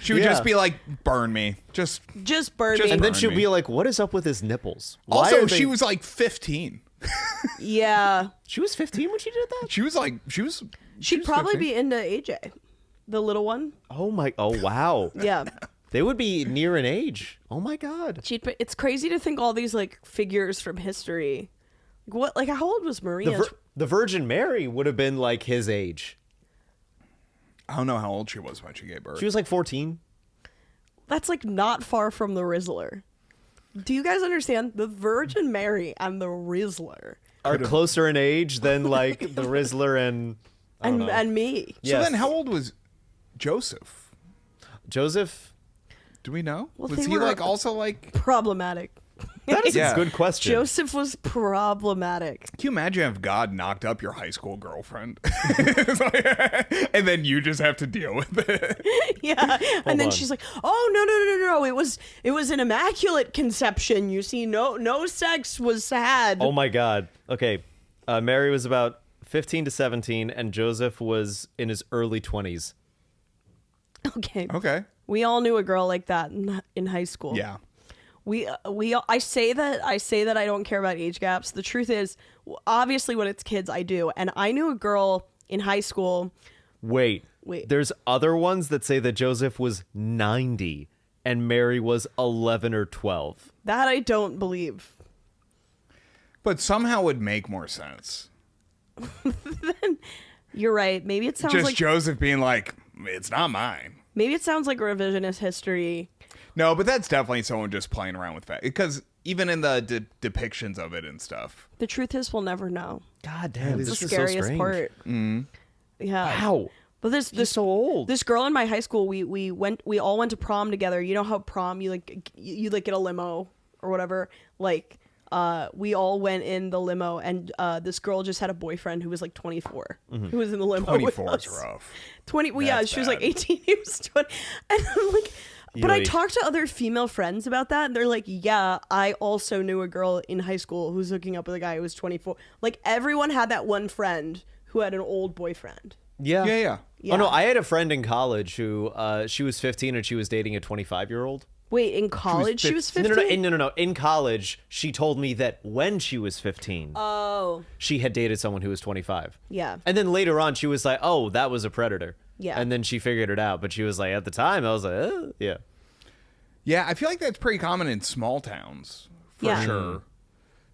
She would Yeah. just be like, burn me. Just Just burn Just me. And then Burn she'll me. be like, "What is up with his nipples?" Why also are they-" she was like 15. Yeah. She was 15 when she did that? She was She'd probably be into AJ, the little one. Oh wow. Yeah. They would be near an age. Oh my god. It's crazy to think all these like figures from history. What? Like, how old was Maria? The Virgin Mary would have been like his age. I don't know how old she was when she gave birth. She was like 14. That's like not far from the Rizzler. Do you guys understand? The Virgin Mary and the Rizzler Are closer in age than like the Rizzler and I don't know. and me. So Yes. then how old was Joseph? Joseph? Do we know? Well, was they he were- like also like Problematic. That is Yeah. a good question. Joseph was problematic. can you imagine if God knocked up your high school girlfriend? It's like- and then you just have to deal with it. Yeah. And then on. she's like, "Oh, no. It was an immaculate conception. You see, no sex was had." Oh my god. Okay. Mary was about 15 to 17 and Joseph was in his early 20s. Okay. Okay. We all knew a girl like that in high school. Yeah. I say that I don't care about age gaps. The truth is, obviously when it's kids I do. And I knew a girl in high school. Wait. Wait. There's other ones that say that Joseph was 90 and Mary was 11 or 12. That I don't believe. But somehow would make more sense. You're right. Maybe it sounds Just like Joseph being like, it's not mine. maybe it sounds like revisionist history. No, but that's definitely someone just playing around with that. Because even in the depictions of it and stuff. The truth is we'll never know. God damn, It's this the is so scariest strange. part. Yeah. Wow. But She's so old. This girl in my high school, we all went to prom together. You know how prom you like get a limo or whatever. Like we all went in the limo, and this girl just had a boyfriend who was like 24, who was in the limo. 24 with is us. rough. 20. Well, yeah, That's she was like bad. 18. He was 20, and I'm like. But I Yoy. talked to other female friends about that, and they're like, yeah, I also knew a girl in high school who was hooking up with a guy who was 24. Like, everyone had that one friend who had an old boyfriend. Yeah. Yeah. Yeah. Oh no, I had a friend in college who she was 15 and she was dating a 25-year-old. Wait, in college she was 15. 15? No. In college, she told me that when she was 15, Oh. she had dated someone who was 25. Yeah. And then later on, she was like, "Oh, that was a predator." Yeah. And then she figured it out, but she was like, at the time, I was like, yeah. Yeah, I feel like that's pretty common in small towns, for Yeah. sure.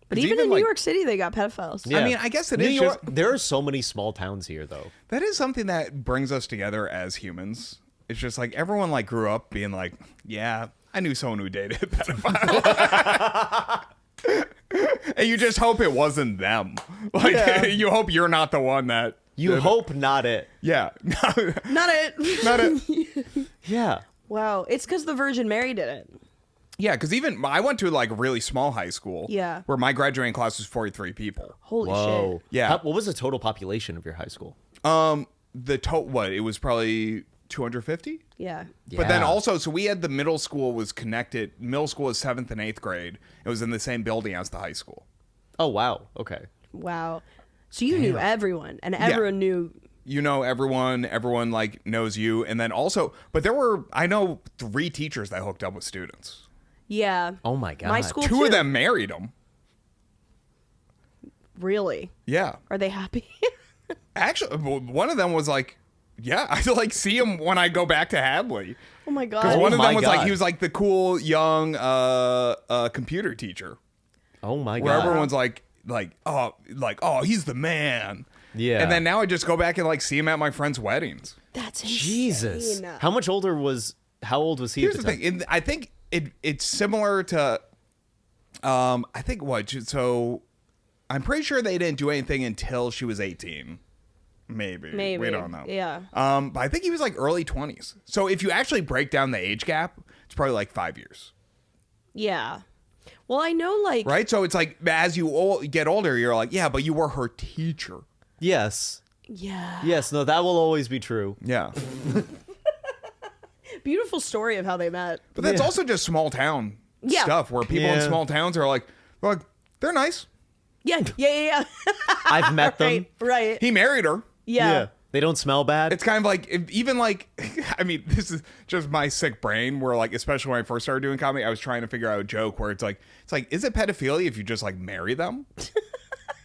But 'Cause even in like, New York City, they got pedophiles. Yeah. mean, I guess it New is York, just- there are so many small towns here, though. that is something that brings us together as humans. It's just like everyone like grew up being like, yeah, I knew someone who dated a pedophile. And you just hope it wasn't them. Like Yeah. you hope you're not the one that You hope not it. Yeah. Not it. Not it. Yeah. Wow. It's because the Virgin Mary did it. Yeah, because even I went to like a really small high school. Yeah. Where my graduating class was 43 people. Holy Whoa. shit. Yeah. What was the total population of your high school? It was probably 250. Yeah. But then Yeah. also, so we had the middle school was connected. Middle school was 7th and 8th grade. It was in the same building as the high school. Oh, wow. Okay. Wow. So you knew everyone, and everyone knew. You know everyone like knows you. And then also, but I know 3 teachers that hooked up with students. Yeah. Oh my God. My school 2 too. of them married them. Really? Yeah. Are they happy? Actually, one of them was like Yeah, I like see him when I go back to Hadley. Oh my god. Because one of my them was like God. he was like the cool young computer teacher. Oh my Where god. everyone's like oh he's the man. Yeah. And then now I just go back and like see him at my friends' weddings. That's insane. Jesus. How old was he Here's at the the time? thing. I think it's similar to I think so I'm pretty sure they didn't do anything until she was 18. Maybe. We don't know. Yeah. But I think he was like early 20s. So if you actually break down the age gap, it's probably like 5 years. Yeah. Well, I know, like, Right? So it's like as you get older, you're like, yeah, but you were her teacher. Yes. yeah. Yes. No, that will always be true. Yeah. Beautiful story of how they met. But that's also just small town Yeah. stuff where people in Yeah. small towns are like, they're nice. Yeah. I've met them. Right. He married her. Yeah. They don't smell bad. It's kind of like even like I mean, this is just my sick brain where like especially when I first started doing comedy, I was trying to figure out a joke where it's like is it pedophilia if you just like marry them?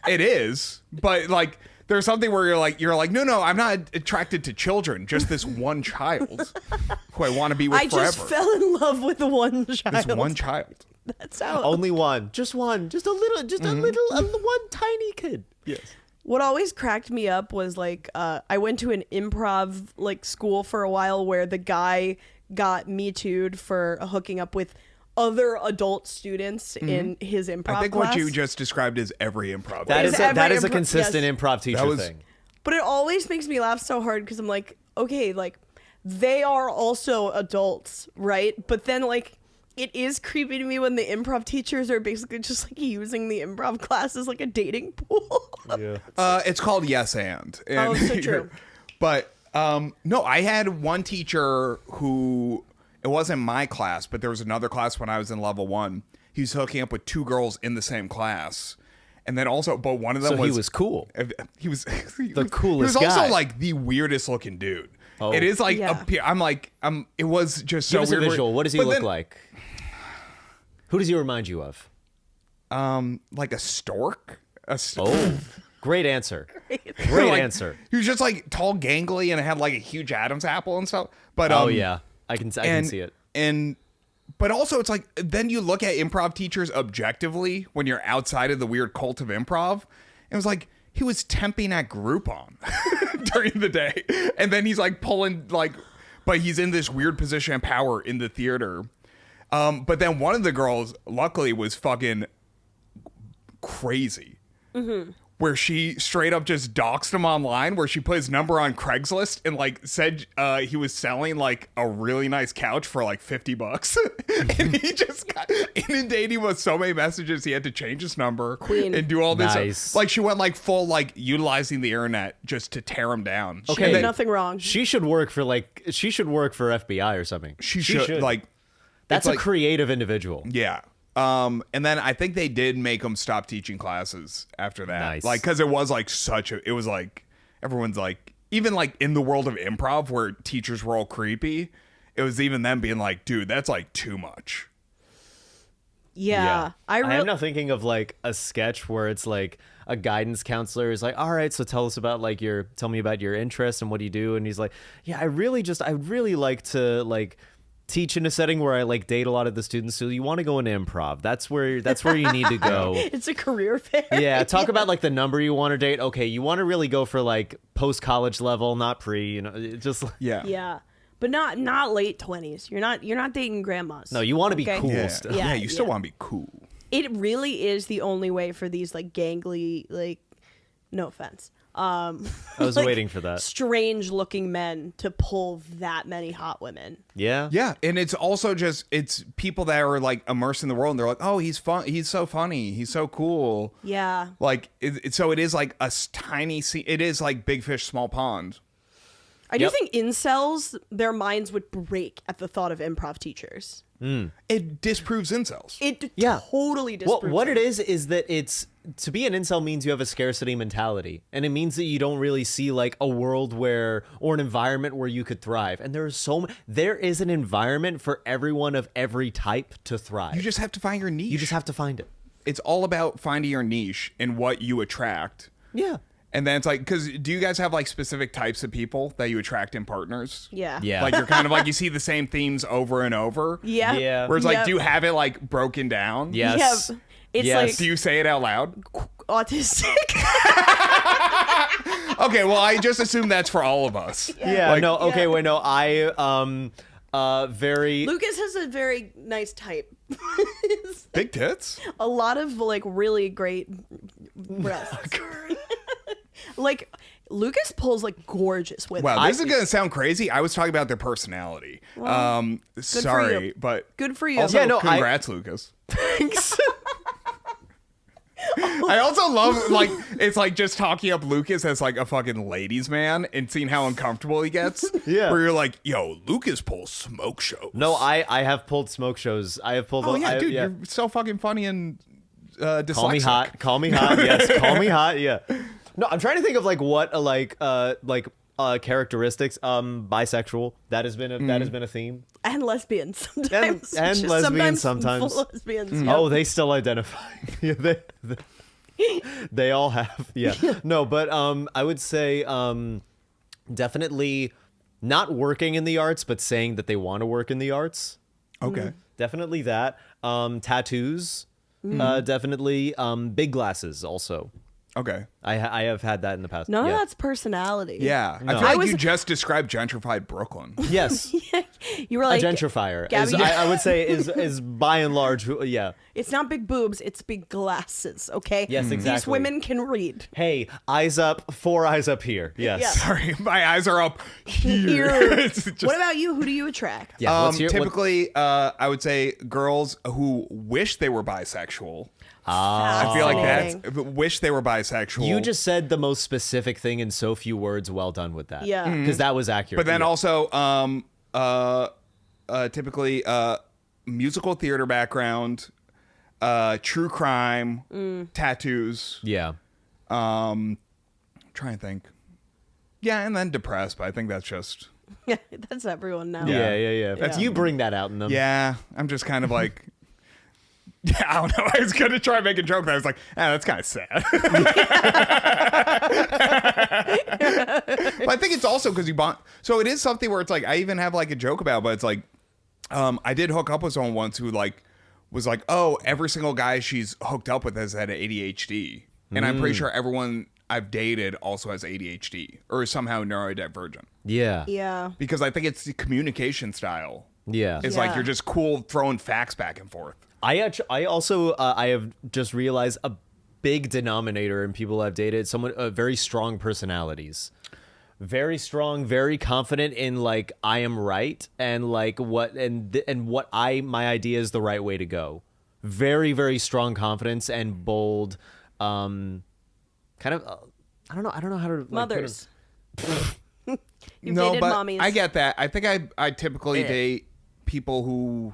It is, but like there's something where you're like no, I'm not attracted to children, just this one child who I want to be with I forever. just fell in love with the one child. This one child. That's how. Only one. Just one. Just a little, one tiny kid. Yes. What always cracked me up was like I went to an improv like school for a while where the guy got Me Too'd for hooking up with other adult students in his improv I think class. what you just described is every improv. That Is is every that is a improv- consistent yes. improv teacher That was- thing. But it always makes me laugh so hard because I'm like, okay, like they are also adults, right? But then like it is creepy to me when the improv teachers are basically just like using the improv class as like a dating pool. Yeah. It's called Yes and. Oh, so true. But no, I had one teacher who it wasn't my class, but there was another class when I was in level 1. He was hooking up with 2 girls in the same class. And then also, but one of them So he was cool. He was The coolest He was also guy. like the weirdest looking dude. Oh. It is like Yeah. it was just so Give us a weird. visual. What does he But look then, like? Who does he remind you of? Like a stork. Oh, great answer. Great Like, answer. He was just like tall, gangly, and had like a huge Adam's apple and stuff. But Oh yeah, I can see it. But also, it's like then you look at improv teachers objectively when you're outside of the weird cult of improv. It was like he was temping at Groupon during the day, and then he's like pulling like, but he's in this weird position of power in the theater. But then one of the girls, luckily, was fucking crazy. Where she straight up just doxed him online, where she put his number on Craigslist and like said he was selling like a really nice couch for like $50. And he just got inundated with so many messages he had to change his number and do all this. Nice. Like she went like full like utilizing the internet just to tear him down. Okay. And then Nothing wrong. She should work for FBI or something. she should like That's it's a like- creative individual. Yeah. And then I think they did make him stop teaching classes after that. Nice. Like, cause it was like it was like, everyone's like, even like in the world of improv where teachers were all creepy, it was even them being like, dude, that's like too much. Yeah. I am now thinking of like a sketch where it's like a guidance counselor is like, all right, so tell me about your interests and what do you do? And he's like, yeah, I really like to like teach in a setting where I like date a lot of the students. So you want to go into improv. That's where you need to go. It's a career fair. Yeah. Talk about like the number you want to date. Okay. You want to really go for like post-college level, not pre, just Yeah. Yeah. But not late 20s. You're not dating grandmas. no, you want to be Okay? cool Yeah. still. Yeah. You still want to be cool. It really is the only way for these like gangly, like, no offense. I was like, waiting for that. strange looking men to pull that many hot women. Yeah. Yeah. And it's also just, it's people that are like immersed in the world and they're like, oh, he's fun. He's so funny. He's so cool. Yeah. Like, so it is like a tiny, it is like big fish, small pond. I do Yep. think incels, their minds would break at the thought of improv teachers. It disproves incels. It Yeah. totally Well, disproves what it. it is that it's to be an incel means you have a scarcity mentality, and it means that you don't really see like a world where or an environment where you could thrive. And there is an environment for everyone of every type to thrive. You just have to find your niche. You just have to find it. It's all about finding your niche and what you attract. Yeah. And then it's like, because do you guys have like specific types of people that you attract in partners? Yeah. Yeah. Like you're kind of like, you see the same themes over and over. Yeah. Yeah. Where it's like, Yep. do you have it like broken down? Yes. Yeah. It's Yes. like Do you say it out loud? autistic. Okay, well, I just assume that's for all of us. Yeah. Like- no. Okay. Yeah. Wait. No. Very. Lucas has a very nice type. Big tits? A lot of like really great breasts. Like Lucas pulls like gorgeous women. Wow, this is going to sound crazy. I was talking about their personality. Sorry, you. but Good for you. also, Yeah, no, congrats, Lucas. Thanks. I also love, like, it's like just talking up Lucas as like a fucking ladies' man and seeing how uncomfortable he gets. Yeah. Where you're like, yo, Lucas pulls smoke shows. No, I have pulled smoke shows. I have pulled. Oh, yeah, dude, yeah. you're so fucking funny and dyslexic. Call me hot. Call me hot. Yes, call me hot. Yeah. No, I'm trying to think of like what characteristics. Bisexual. That has been a theme. And lesbians sometimes. And Just lesbians sometimes. Full lesbians. Oh, they still identify. Yeah, they all have. Yeah. No, but I would say definitely not working in the arts, but saying that they want to work in the arts. Okay. Definitely that. Tattoos. Definitely. Big glasses also. Okay. I have had that in the past. None yeah. of that's personality. Yeah. I No. feel I like was- you just described gentrified Brooklyn. Yes. You were A like gentrifier. Gabby, I would say is by and large. Yeah. it's not big boobs, it's big glasses, okay? Yes, These exactly. women can read. Hey, eyes up. 4 eyes up here. Yes. Yeah. Sorry, my eyes are up here. Here. It's just- What about you? Who do you attract? Yeah. Let's hear what- typically, I would say girls who wish they were bisexual. Ah. I feel like Fascinating. that's wish they were bisexual. You just said the most specific thing in so few words. Well done with that. Yeah. Because that was accurate. but then Yeah. also, typically, musical theater background, true crime, tattoos. Yeah. Try and think. Yeah, and then depressed, but I think that's just. That's everyone now. Yeah. Yeah. You bring that out in them. Yeah, I'm just kind of like. Yeah, I don't know. I was gonna try and make a joke, but I was like, that's kind of sad. But I think it's also because you bond. So it is something where it's like I even have like a joke about, but it's like, I did hook up with someone once who like was like, oh, every single guy she's hooked up with has had ADHD, and I'm pretty sure everyone I've dated also has ADHD or is somehow neurodivergent Yeah. Yeah. because I think it's the communication style. Yeah. It's like Yeah. you're just cool throwing facts back and forth. I also I have just realized a big denominator in people I've dated, someone very strong personalities. Very strong, very confident in like I am right and like what my idea is the right way to go. Very, very strong confidence and bold kind of I don't know how to like, Mothers. You've No, dated but mommies. I get that. I think I typically date people who,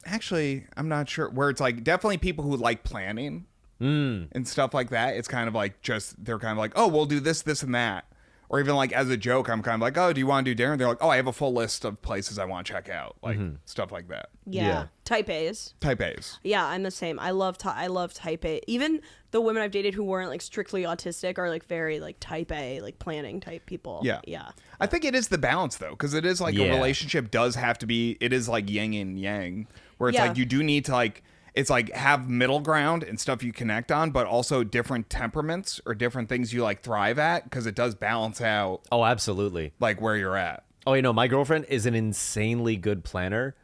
actually, I'm not sure. Where it's like definitely people who like planning and stuff like that. It's kind of like they're kind of like, oh, we'll do this, this, and that. Or even like as a joke, I'm kind of like, oh, do you want to do dinner? They're like, oh, I have a full list of places I want to check out, like stuff like that. Yeah. Yeah. Type A's. Type A's. Yeah, I'm the same. I love type A. Even the women I've dated who weren't like strictly autistic are like very like type A, like planning type people. Yeah. Yeah. I think it is the balance though, because it is like Yeah. a relationship does have to be. It is like yin and yang, where it's Yeah. like you do need to like. It's like have middle ground and stuff you connect on, but also different temperaments or different things you like thrive at, because it does balance out Oh, absolutely. like where you're at. Oh, you know, my girlfriend is an insanely good planner,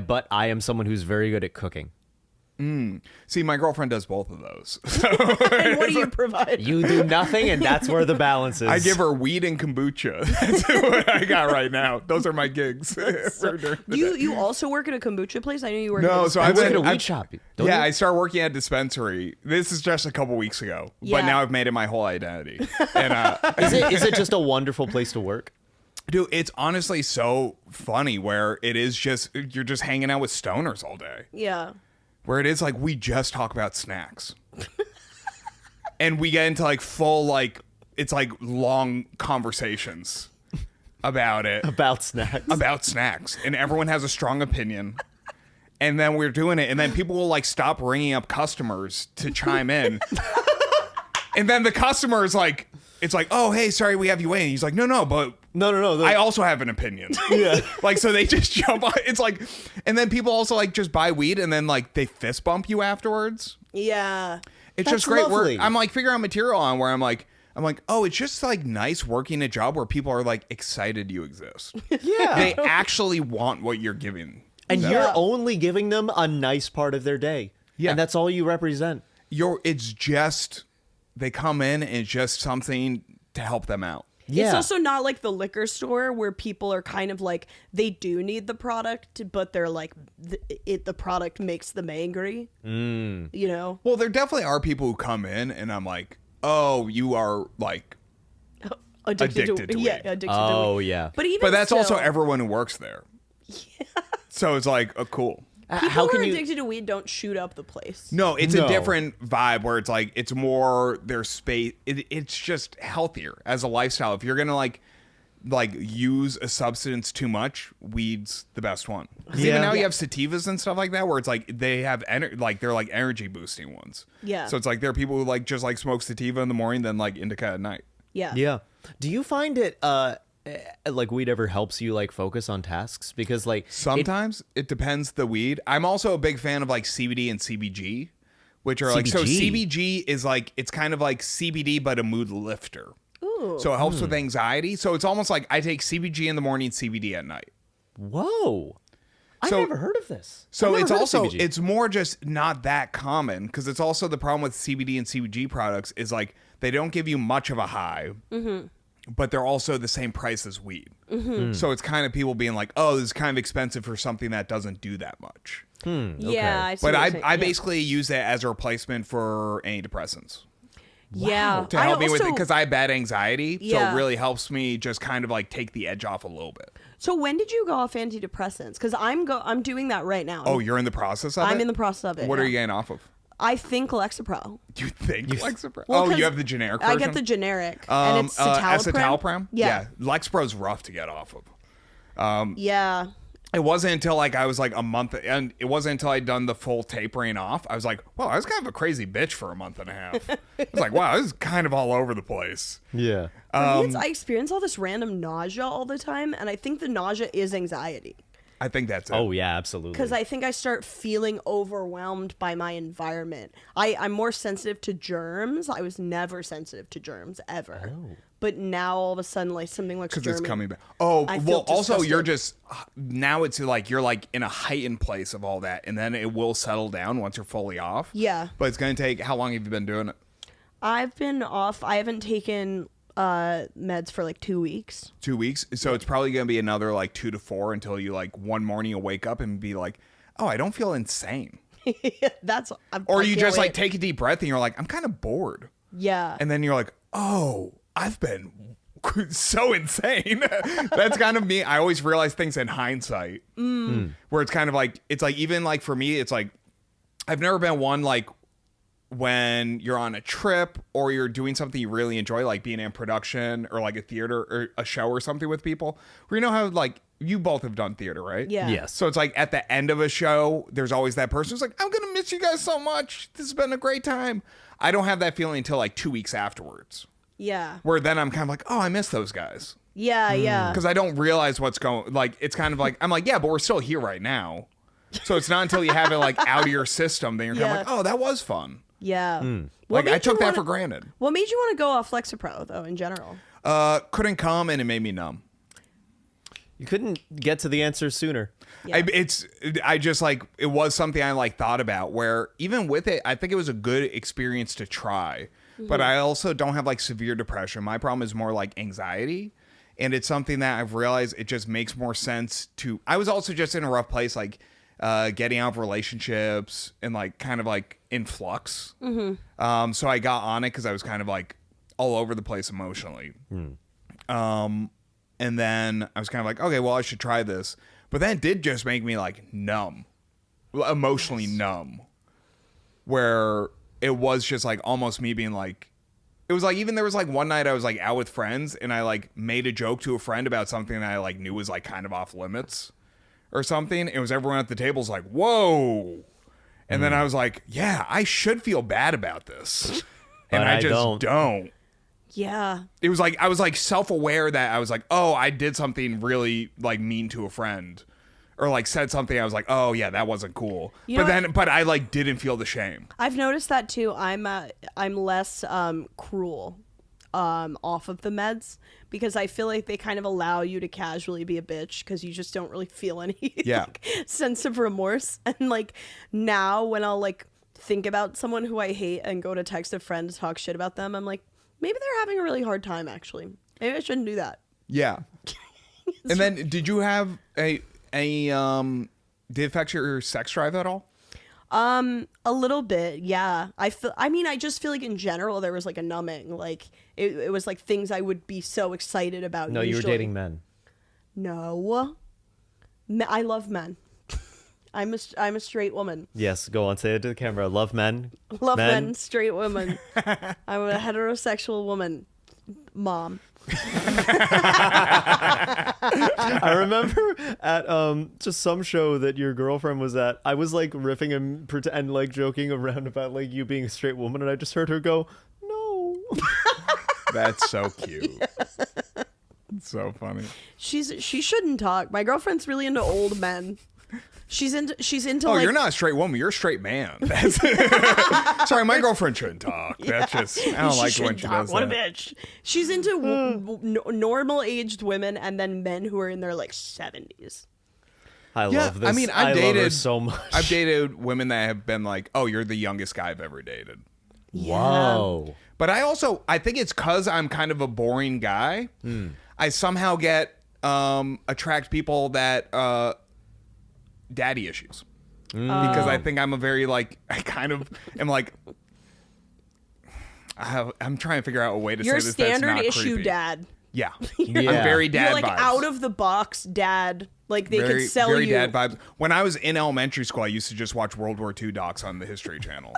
but I am someone who's very good at cooking. See, my girlfriend does both of those. And what do you provide? You do nothing, and that's where the balance is. I give her weed and kombucha. That's what I got right now. Those are my gigs. for during the day. You also work at a kombucha place? I knew you worked No, at a so I I've work been at a weed I've- shop. Don't Yeah, you? I started working at a dispensary. This is just a couple weeks ago, Yeah. but now I've made it my whole identity. And Is it just a wonderful place to work? dude, it's honestly so funny where it is just you're just hanging out with stoners all day. Yeah. Where it is like we just talk about snacks. And we get into like full like it's like long conversations about it. About snacks. About snacks, and everyone has a strong opinion. And then we're doing it, and then people will like stop ringing up customers to chime in. And then the customer is like, it's like, oh, hey, sorry, we have you waiting. He's like, no, but No. I also have an opinion. Yeah. Like, so they just jump on. It's like, and then people also like just buy weed and then like they fist bump you afterwards. Yeah. It's That's just great lovely. work. I'm like figuring out material on where I'm like, oh, it's just like nice working a job where people are like excited you exist. Yeah. They actually want what you're giving. And them. you're only giving them a nice part of their day. Yeah. And that's all you represent. It's just, they come in and it's just something to help them out. Yeah. It's also not like the liquor store where people are kind of like, they do need the product, but they're like, the product makes them angry. You know? Well, there definitely are people who come in and I'm like, oh, you are like addicted to weed. Yeah, addicted to Oh, weed. yeah. But that's also still, everyone who works there. Yeah. So it's like, oh, cool. people How who can are you... addicted to weed don't shoot up the place. No, it's No. a different vibe where it's like, it's more their space. It's just healthier as a lifestyle. If you're going to like use a substance too much, weed's the best one. 'Cause Yeah. even now you Yeah. have sativas and stuff like that where it's like they have they're like energy boosting ones. Yeah. So it's like there are people who like just like smoke sativa in the morning, then like indica at night. Yeah. Yeah. Do you find it like weed ever helps you like focus on tasks? Because like Sometimes it depends the weed. I'm also a big fan of like CBD and CBG, which are like, so CBG? CBG is like, it's kind of like CBD but a mood lifter. Ooh. So it helps with anxiety. So it's almost like I take CBG in the morning, CBD at night. Whoa. I've So- never heard of this. So I've never it's heard of also, CBG. it's more just not that common because it's also the problem with CBD and CBG products is like they don't give you much of a high, but they're also the same price as weed. So it's kind of people being like, oh, this is kind of expensive for something that doesn't do that much. Yeah. I see But what I you're saying. I Yeah. basically use it as a replacement for antidepressants. Yeah. To help me with it also- because I have bad anxiety. So Yeah. it really helps me just kind of like take the edge off a little bit. So when did you go off antidepressants? Because I'm doing that right now. Oh, you're in the process of it? I'm in the process of it. What are yeah. you getting off of? I think Lexapro. You think Lexapro? Well, Oh, 'cause you have the generic I version? get the generic, and it's citalopram. Escitalopram? Yeah. Lexapro's rough to get off of. Yeah. It wasn't until like I was like a month, and it wasn't until I'd done the full tapering off. I was like, wow, I was kind of a crazy bitch for a month and a half. I was like, wow, this is kind of all over the place. Yeah. For me, I experience all this random nausea all the time, and I think the nausea is anxiety. I think that's it. Oh yeah, absolutely. Because I think I start feeling overwhelmed by my environment. I'm more sensitive to germs. I was never sensitive to germs ever. But now all of a sudden, like something like Because germ. it's coming back. Oh, I feel well, also disgusted. you're just, now it's like, you're like in a heightened place of all that, and then it will settle down once you're fully off. Yeah. But it's going to take, how long have you been doing it? I've been off. I haven't taken meds for like 2 weeks. 2 weeks. So it's probably going to be another like 2 to 4 until you like one morning you'll wake up and be like, oh, I don't feel insane. That's Or I you can't just like wait. take a deep breath and you're like, I'm kind of bored. Yeah. And then you're like, oh, I've been so insane. That's kind of me. I always realize things in hindsight where it's kind of like, it's like, even like for me, it's like, I've never been one like when you're on a trip or you're doing something you really enjoy, like being in production or like a theater or a show or something with people, where you know how like you both have done theater, right? Yeah. Yes. So it's like at the end of a show, there's always that person who's like, I'm going to miss you guys so much. This has been a great time. I don't have that feeling until like 2 weeks afterwards, Yeah. where then I'm kind of like, oh, I miss those guys. Yeah. Yeah. Because I don't realize what's going, like, it's kind of like, I'm like, yeah, but we're still here right now. So it's not until you have it like out of your system that you're kind of Yeah. like, oh, that was fun. Yeah. Like What I made took you that wanna- for granted. What made you want to go off Lexapro though, in general? Couldn't come and it made me numb. You couldn't get to the answer sooner. Yeah. I just like, it was something I like thought about where even with it, I think it was a good experience to try, but I also don't have like severe depression. My problem is more like anxiety. And it's something that I've realized it just makes more sense to, I was also just in a rough place, like getting out of relationships and like kind of like in flux. So I got on it cause I was kind of like all over the place emotionally. And then I was kind of like, okay, well, I should try this. But then it did just make me like numb, emotionally numb, where it was just like almost me being like, it was like, even there was like one night I was like out with friends and I like made a joke to a friend about something that I like knew was like kind of off limits or something. It was everyone at the table's like, whoa. And then I was like, yeah, I should feel bad about this. and But I I just don't. Yeah. It was like I was like self-aware that I was like, oh, I did something really like mean to a friend, or like said something. I was like, oh yeah, that wasn't cool. But I like didn't feel the shame. I've noticed that too. I'm less cruel off of the meds because I feel like they kind of allow you to casually be a bitch because you just don't really feel any like, sense of remorse. And like now when I'll like think about someone who I hate and go to text a friend to talk shit about them, I'm like, maybe they're having a really hard time actually. Maybe I shouldn't do that. Yeah. And then did you have did it affect your sex drive at all? A little bit, yeah. I just feel like in general there was like a numbing. Like it was like things I would be so excited about. No, you were usually. dating men. No, I love men. I'm a straight woman. Yes, go on, say it to the camera. Love men. Love men, straight woman. I'm a heterosexual woman, mom. I remember at just some show that your girlfriend was at, I was like riffing and like joking around about like you being a straight woman, and I just heard her go, "No." That's so cute. Yeah. It's so funny. She shouldn't talk. My girlfriend's really into old men. She's into Oh, like, you're not a straight woman. You're a straight man. That's sorry, my girlfriend shouldn't talk. That's just I don't like it when she does what that. a bitch. She's into normal aged women and then men who are in their like 70s. I love this. I mean, I I've love her dated so much. I've dated women that have been like, "Oh, you're the youngest guy I've ever dated." Wow. But I think it's because I'm kind of a boring guy. I somehow get attract people that daddy issues because I think I'm a very like I kind of am like I'm trying to figure out a way to You're say this standard that's not ity creepy. dad. Yeah, Yeah. I'm very dad You're like vibes. out of the box dad. Like they very, could sell very you. dad vibes. When I was in elementary school, I used to just watch World War II docs on the History Channel.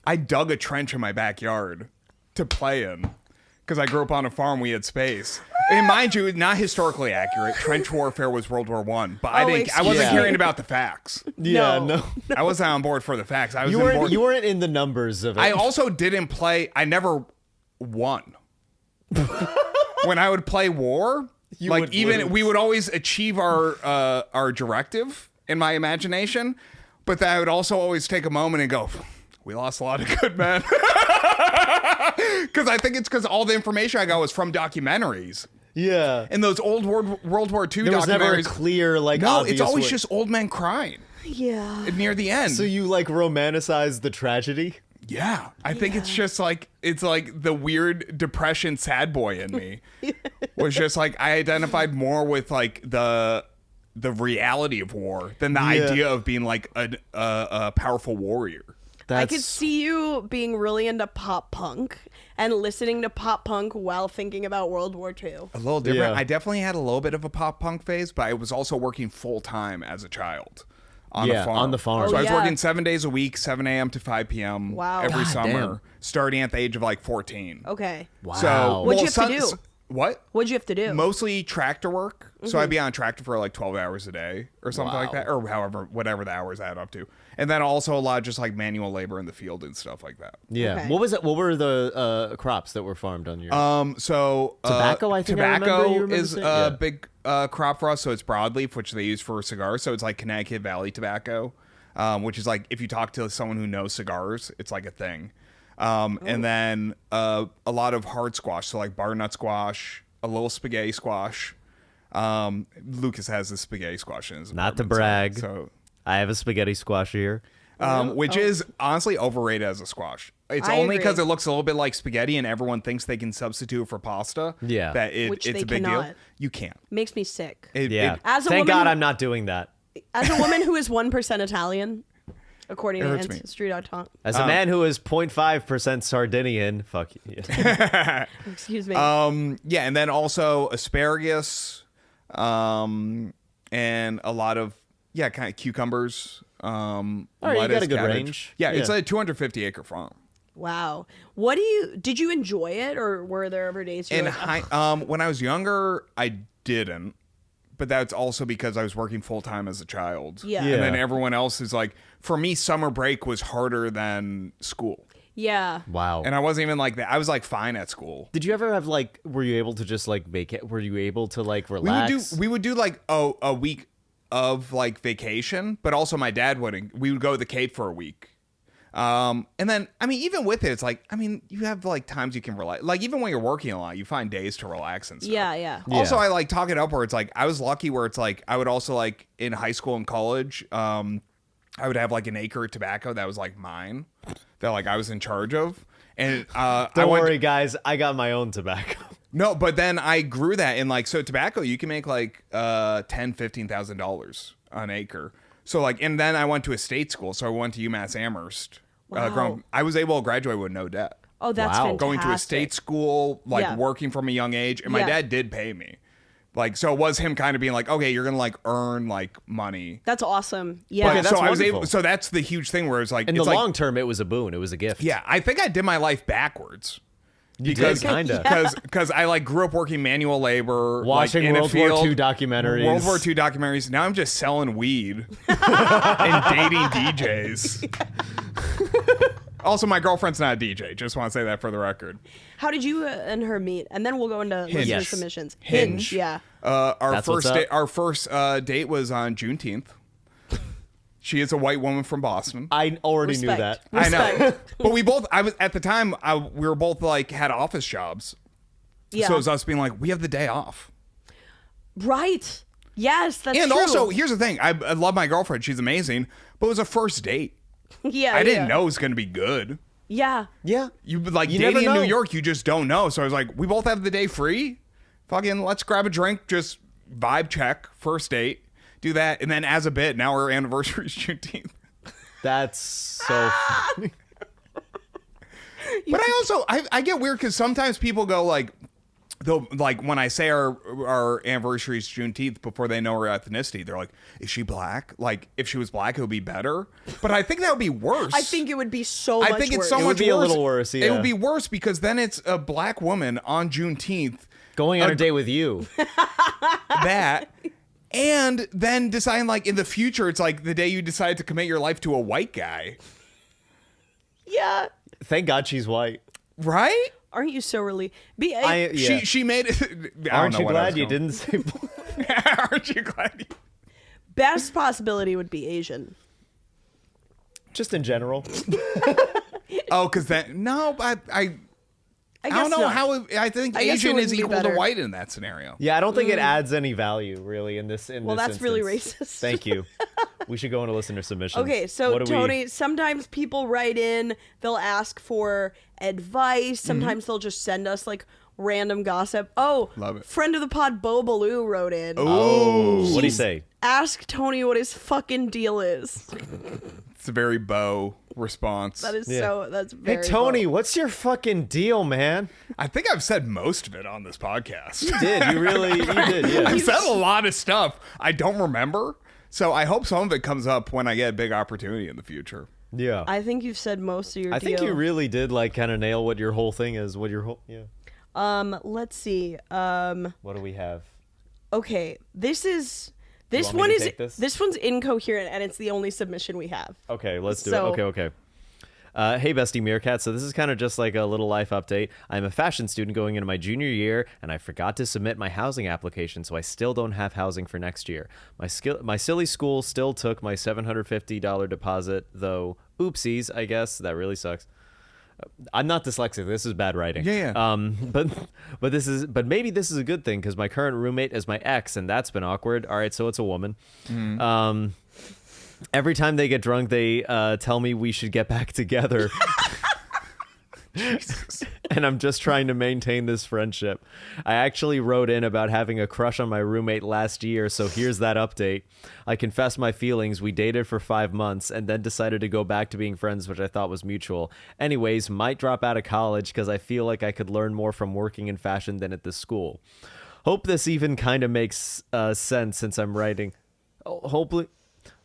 I dug a trench in my backyard to play in because I grew up on a farm. We had space. And mind you, not historically accurate. Trench warfare was World War One, but I wasn't caring about the facts. Yeah, No. no. I wasn't on board for the facts. I was You on weren't board. you weren't in the numbers of it. I also didn't play. I never won. When I would play war, like would even lose. we would always achieve our directive in my imagination, but then I would also always take a moment and go, "We lost a lot of good men." Because I think it's because all the information I got was from documentaries. Yeah. And those old World War II There was never a documentaries. clear like No, obvious it's always way. just old men crying Yeah. near the end. So you like romanticize the tragedy? Yeah, I think it's just like it's like the weird depression sad boy in me was just like I identified more with like the reality of war than the idea of being like a powerful warrior. I could see you being really into pop punk and listening to pop punk while thinking about World War II. A little different. Yeah. I definitely had a little bit of a pop punk phase, but I was also working full time as a child on the farm. on the farm. So I was yeah. working 7 days a week, 7 a.m. to 5 p.m. Wow. every God summer, damn. starting at the age of like 14. Okay. Wow. So What'd you have to do? What? What'd you have to do? Mostly tractor work. So I'd be on a tractor for like 12 hours a day or something like that, or whatever the hours add up to. And then also a lot of just like manual labor in the field and stuff like that. Yeah. Okay. What was it? What were the crops that were farmed on your? So Tobacco, I think I remember you tobacco remember is saying? a Yeah. big crop for us. So it's broadleaf, which they use for cigars. So it's like Connecticut Valley tobacco, which is like if you talk to someone who knows cigars, it's like a thing. And then a lot of hard squash, so like butternut squash, a little spaghetti squash. Lucas has the spaghetti squash in his Not to apartment, brag. So I have a spaghetti squash here. which is honestly overrated as a squash. It's I only because agree. it looks a little bit like spaghetti and everyone thinks they can substitute it for pasta. Yeah. That Which it's they a big deal. cannot. You can't. Makes me sick. Yeah. As a Thank woman God who- I'm not doing that. As a woman who is 1% Italian, according It to hurts me. Ancestry.com. As a man who is 0.5% Sardinian, fuck you. Excuse me. Yeah, and then also asparagus, and a lot of kind of cucumbers. you Lettuce, got a good cabbage. range. Yeah, it's Yeah. a 250 acre farm. Wow. Did you enjoy it or were there ever days you And were like, "Ugh." when I was younger, I didn't but that's also because I was working full time as a child. Yeah. And then everyone else is like, for me, summer break was harder than school. Yeah. Wow. And I wasn't even like that. I was like fine at school. Did you ever have like, were you able to just like vacate? Were you able to like relax? We would do like a week of like vacation, but also my dad wouldn't. We would go to the Cape for a week. And then, I mean, even with it, it's like, I mean, you have like times you can relax. Like even when you're working a lot, you find days to relax and stuff. Yeah. Also, I like talk it up where it's like, I was lucky where it's like, I would also like in high school and college, I would have like an acre of tobacco that was like mine, that like I was in charge of. And Don't worry, guys. I got my own tobacco. No, but then I grew that in like, so tobacco, you can make like $10,000-$15,000 an acre. So like, and then I went to a state school. So I went to UMass Amherst. Wow. I was able to graduate with no debt. Oh, that's Wow. fantastic. Going to a state school, like Yeah. working from a young age. And my Yeah. dad did pay me. Like, so it was him kind of being like, okay, you're going to like earn like money. That's awesome. Yeah. Okay, that's so I was wonderful. able, so that's the huge thing where it's like, In it's the like, long term, it was a boon. It was a gift. yeah, I think I did my life backwards. You did, kinda. Because I like grew up working manual labor, Watching like, in a World War field, II documentaries. World War II documentaries. Now I'm just selling weed and dating DJs. Also, my girlfriend's not a DJ. Just want to say that for the record. How did you and her meet? And then we'll go into listener Yes. submissions. Hinge. Yeah. Our That's what's first up. our first date was on Juneteenth. She is a white woman from Boston. I already knew Respect. that. I know, Respect. but we both. I was at the time. We were both like had office jobs. Yeah. So it was us being like, we have the day off. Right. Yes, that's And true. also, here's the thing. I love my girlfriend. She's amazing. But it was a first date. yeah, I didn't yeah. know it was going to be good. Yeah. Yeah. You like You never dating in New know. York, you just don't know. So I was like, we both have the day free. Fucking let's grab a drink. Just vibe check. First date. Do that. And then as a bit, now our anniversary is Juneteenth. That's so funny. But I also, I get weird because sometimes people go like, they'll like when I say our anniversary is Juneteenth before they know her ethnicity, they're like, is she black? Like if she was black, it would be better. But I think that would be worse. I think it would be so much I think it's worse. so It much would be a worse. little worse, It yeah. would be worse because then it's a black woman on Juneteenth Going on a date with you. that. And then deciding like in the future, it's like the day you decide to commit your life to a white guy. Yeah. Thank God she's white. Right? Aren't you so relieved? Yeah. She made it. I don't Aren't know you what I was glad you going- didn't say Aren't you glad? Best possibility would be Asian. Just in general. Oh, because then no, I guess don't know not. how. I think I guess it Asian is wouldn't be equal to better. white in that scenario. Yeah, I don't think it adds any value really in this. Well, that's really racist. Thank you. We should go into listener submissions. Okay, so What do Tony, sometimes people write in, they'll ask for advice. Sometimes they'll just send us like random gossip. Oh, Love it. friend of the pod, Bo Baloo wrote in. Oh, What do you say? Ask Tony what his fucking deal is. it's a very Bo response. That is Yeah. that's Hey very Tony, Bo. what's your fucking deal, man? I think I've said most of it on this podcast. You did. You really you did, yeah. I've said a lot of stuff I don't remember. So I hope some of it comes up when I get a big opportunity in the future. Yeah. I think you've said most of your I deal. think you really did like kind of nail what your whole thing is. What your whole Let's see. What do we have? Okay, this want me one to is take this? this one's incoherent and it's the only submission we have. Okay, let's do So- it. Okay. Hey, Bestie Meerkat. So this is kind of just like a little life update. I'm a fashion student going into my junior year, and I forgot to submit my housing application, so I still don't have housing for next year. My silly school still took my $750 deposit, though. Oopsies, I guess. That really sucks. I'm not dyslexic. This is bad writing. Yeah. But maybe this is a good thing because my current roommate is my ex, and that's been awkward. All right, so it's a woman. Every time they get drunk, they tell me we should get back together. And I'm just trying to maintain this friendship. I actually wrote in about having a crush on my roommate last year, so here's that update. I confessed my feelings. We dated for 5 months and then decided to go back to being friends, which I thought was mutual. Anyways, might drop out of college because I feel like I could learn more from working in fashion than at this school. Hope this even kind of makes sense since I'm writing. Hopefully...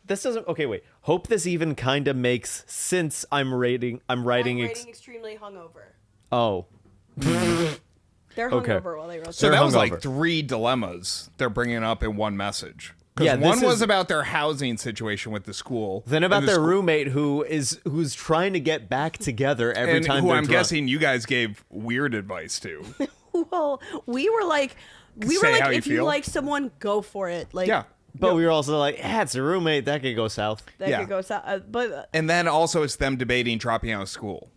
This doesn't. Okay, wait. Hope this even kind of makes since I'm writing. I'm rating extremely hungover. Oh. They're Okay. hungover while they wrote So They're that was like hungover. 3 dilemmas they're bringing up in one message. Yeah, Because this one was is- about their housing situation with the school. Then about and the their school- roommate who's trying to get back together every and time who they're I'm drunk. guessing you guys gave weird advice to. Well, we were like, Say how you if you feel. like someone, go for it. Like, Yeah. But we were also like, yeah, it's a roommate. That could go south. that Yeah. could go south. But And then also it's them debating dropping out of school.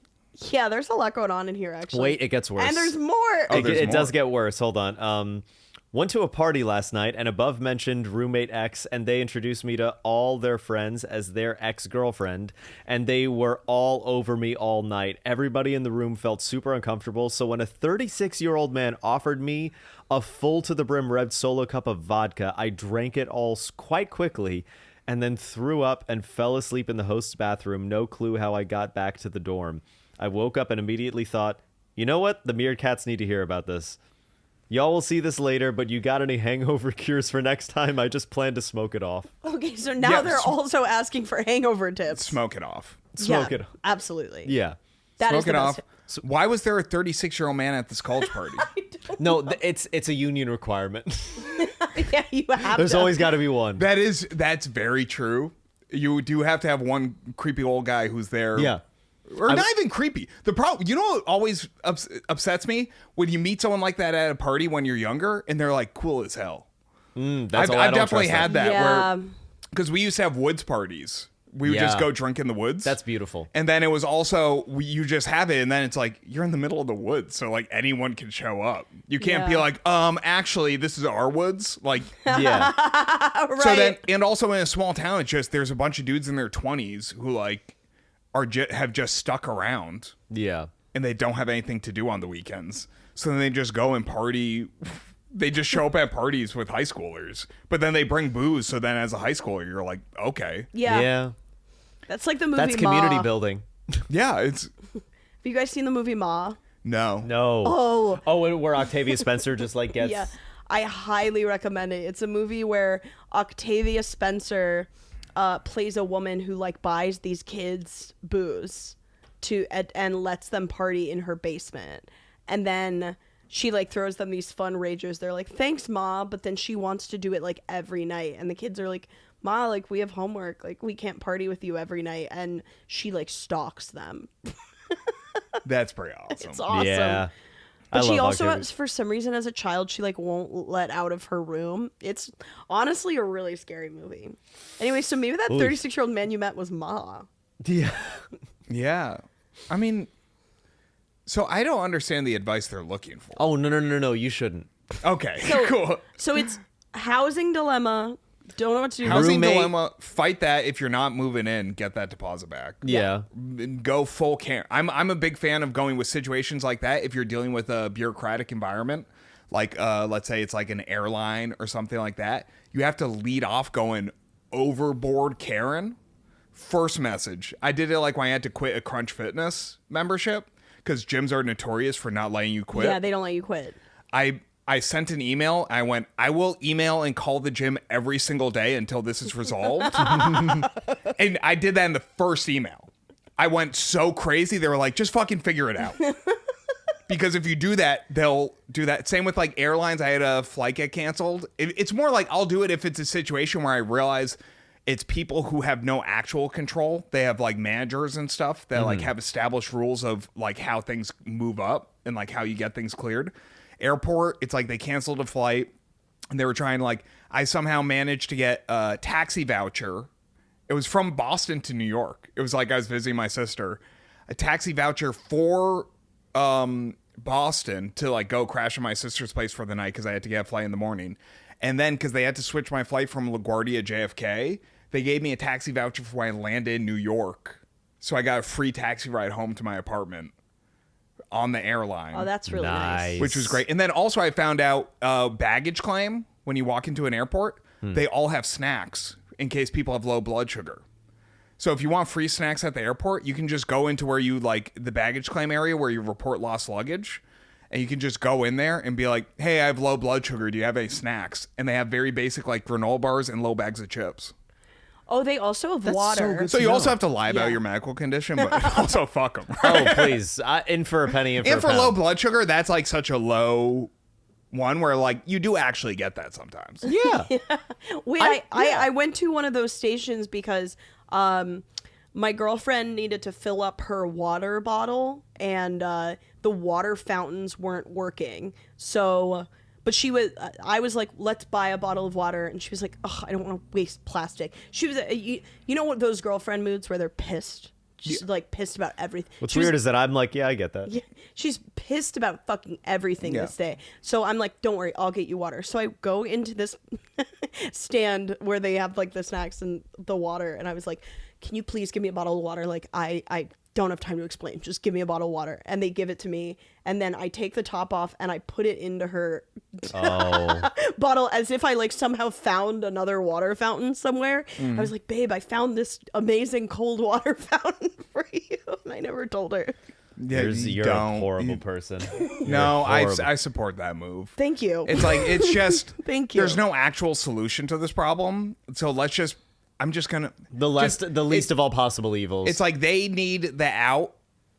yeah, there's a lot going on in here, actually. Wait, it gets worse. And there's more. Oh, It, there's it does more. get worse. Hold on. Went to a party last night, and above mentioned roommate X, and they introduced me to all their friends as their ex-girlfriend, and they were all over me all night. Everybody in the room felt super uncomfortable, so when a 36-year-old man offered me a full to the brim red Solo cup of vodka, I drank it all quite quickly, and then threw up and fell asleep in the host's bathroom. No clue how I got back to the dorm. I woke up and immediately thought, you know what? The Meerkats need to hear about this. Y'all will see this later, but you got any hangover cures for next time? I just plan to smoke it off. Okay, so now Yeah, they're also asking for hangover tips. Smoke it off. Smoke yeah, it. Absolutely. Yeah. That is Smoke the it best. off. Why was there a 36-year-old man at this college party? No, it's a union requirement. Yeah, you have There's to. always got to be one. That's very true. You do have to have one creepy old guy who's there. Yeah. Or not even creepy. The problem, you know what always upsets me? When you meet someone like that at a party when you're younger and they're like cool as hell. That's why I I've don't definitely trust had them. that Yeah. where, because we used to have woods parties. We would just Yeah. go drink in the woods. That's beautiful. And then it was also, you just have it, and then it's like, you're in the middle of the woods, so like anyone can show up. You can't be Yeah. like, actually, this is our woods. Like, Yeah. right. so then, and also in a small town, it's just, there's a bunch of dudes in their 20s who like have just stuck around Yeah. and they don't have anything to do on the weekends. So then they just go and party. They just show up at parties with high schoolers, but then they bring booze. So then as a high schooler, you're like, okay. yeah. That's like the movie That's community Ma. building. Yeah, it's, Have you guys seen the movie Ma? no. No. Oh. Oh, where Octavia Spencer just like gets. Yeah. I highly recommend it. It's a movie where Octavia Spencer plays a woman who like buys these kids booze and lets them party in her basement. And then she like throws them these fun ragers. They're like, thanks, Ma. But then she wants to do it like every night. And the kids are like, Ma, like we have homework. Like we can't party with you every night. And she like stalks them. That's pretty awesome. It's awesome. Yeah. But I she love also, Octavia. for some reason, as a child, she like won't let out of her room. It's honestly a really scary movie. Anyway, so maybe that 36-year-old man you met was Ma. Yeah. Yeah. I mean, so I don't understand the advice they're looking for. Oh, no. You shouldn't. Okay, So- cool. So it's housing dilemma. Don't know what to do. Housing Roommate- dilemma, fight that. If you're not moving in, get that deposit back. Yeah. Go full camp. I'm a big fan of going with situations like that if you're dealing with a bureaucratic environment, like let's say it's like an airline or something like that. You have to lead off going overboard Karen. First message. I did it like when I had to quit a Crunch Fitness membership because gyms are notorious for not letting you quit. Yeah, they don't let you quit. I sent an email. I went, I will email and call the gym every single day until this is resolved. And I did that in the first email. I went so crazy. They were like, just fucking figure it out. Because if you do that, they'll do that. Same with like airlines. I had a flight get canceled. It's more like I'll do it if it's a situation where I realize it's people who have no actual control. They have like managers and stuff that like have established rules of like how things move up and like how you get things cleared. Airport, it's like they canceled a flight and they were trying to like, I somehow managed to get a taxi voucher. It was from Boston to New York. It was like I was visiting my sister. A taxi voucher for Boston to like go crash at my sister's place for the night because I had to get a flight in the morning. And then because they had to switch my flight from LaGuardia JFK, they gave me a taxi voucher for when I landed in New York. So I got a free taxi ride home to my apartment on the airline. Oh, that's really nice. Which was great. And then also I found out baggage claim, when you walk into an airport, they all have snacks in case people have low blood sugar. So if you want free snacks at the airport, you can just go into where you like the baggage claim area where you report lost luggage. And you can just go in there and be like, hey, I have low blood sugar. Do you have any snacks? And they have very basic like granola bars and low bags of chips. Oh, they also have That's so water. good. So you also have to lie about Yeah. your medical condition, but also fuck them. Oh, please. In for a penny, in for And a for pound. low blood sugar, that's like such a low one where like you do actually get that sometimes. Yeah. Wait, I went to one of those stations because my girlfriend needed to fill up her water bottle and the water fountains weren't working. So, but I was like, let's buy a bottle of water. And she was like, oh, I don't want to waste plastic. She was, you know what those girlfriend moods where they're pissed? She's like pissed about everything. What's She was- weird is that I'm like, yeah, I get that. Yeah, she's pissed about fucking everything Yeah. this day. So I'm like, don't worry, I'll get you water. So I go into this stand where they have like the snacks and the water, and I was like, can you please give me a bottle of water? Like I don't have time to explain. Just give me a bottle of water. And they give it to me, and then I take the top off and I put it into her Oh. bottle as if I like somehow found another water fountain somewhere. I was like, babe, I found this amazing cold water fountain for you. And I never told her. Yeah, You're a horrible person. No, You're horrible. I support that move. Thank you. It's like it's just Thank you. There's no actual solution to this problem, so let's just. I'm just gonna the least of all possible evils. It's like they need the out,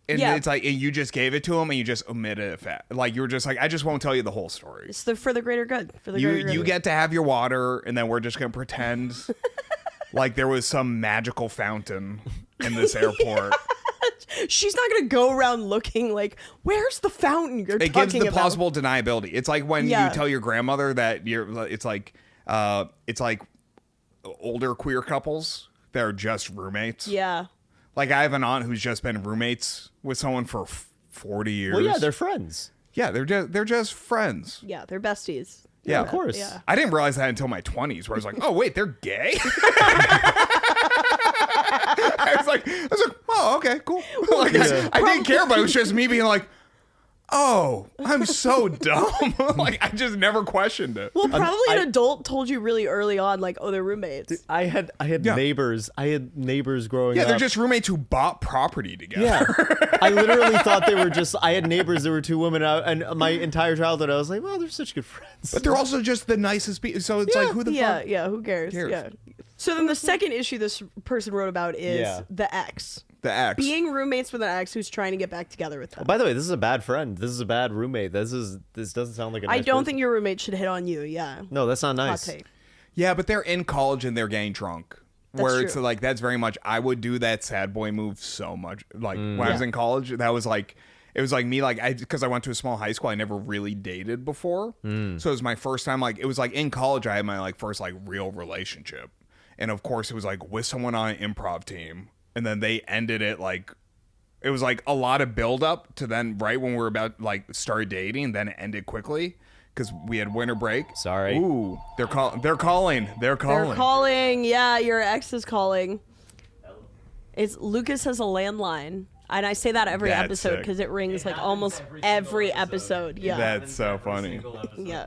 and Yeah. it's like and you just gave it to them, and you just omitted it. Like you were just like, I just won't tell you the whole story. It's for the greater good. For the greater You good. get to have your water, and then we're just gonna pretend like there was some magical fountain in this airport. She's not gonna go around looking like, where's the fountain you're It talking gives the about? plausible deniability. It's like when Yeah. you tell your grandmother that you're. It's like older queer couples that are just roommates. Yeah. Like I have an aunt who's just been roommates with someone for 40 years. well, yeah, they're friends. Yeah, they're just friends. Yeah, they're besties. Yeah, Of course. Yeah. I didn't realize that until my 20s, where I was like, oh wait, they're gay. I was like, oh okay, cool. Like, I didn't care, but it was just me being like, oh, I'm so dumb. Like I just never questioned it. Well, probably an adult told you really early on, like, oh, they're roommates. I had Yeah. neighbors. I had neighbors growing Yeah, up. they're just roommates who bought property together. Yeah. I literally thought they were just. I had neighbors that were two women, and my entire childhood, I was like, "Wow, they're such good friends." But they're also just the nicest people. So it's like, who the yeah, fuck? yeah, who cares? cares? Yeah. So then the second issue this person wrote about is Yeah. the ex. The ex. Being roommates with an ex who's trying to get back together with them. By the way, this is a bad friend. This is a bad roommate. This doesn't sound like a nice I don't person. think your roommate should hit on you, yeah. No, that's not Hot nice. take. Yeah, but they're in college and they're getting drunk. Where it's true. like that's very much I would do that sad boy move so much. Like when I was Yeah. in college, that was like it was like me like because I went to a small high school, I never really dated before. So it was my first time like it was like in college I had my like first like real relationship. And of course it was like with someone on an improv team. And then they ended it like it was like a lot of build up to then right when we were about like start dating, then it ended quickly because we had winter break. Sorry. Ooh, they're calling. They're calling. They're calling. Yeah, your ex is calling. It's Lucas has a landline. And I say that every That's episode sick. because it rings like almost every episode. Yeah. That's so funny. Yeah.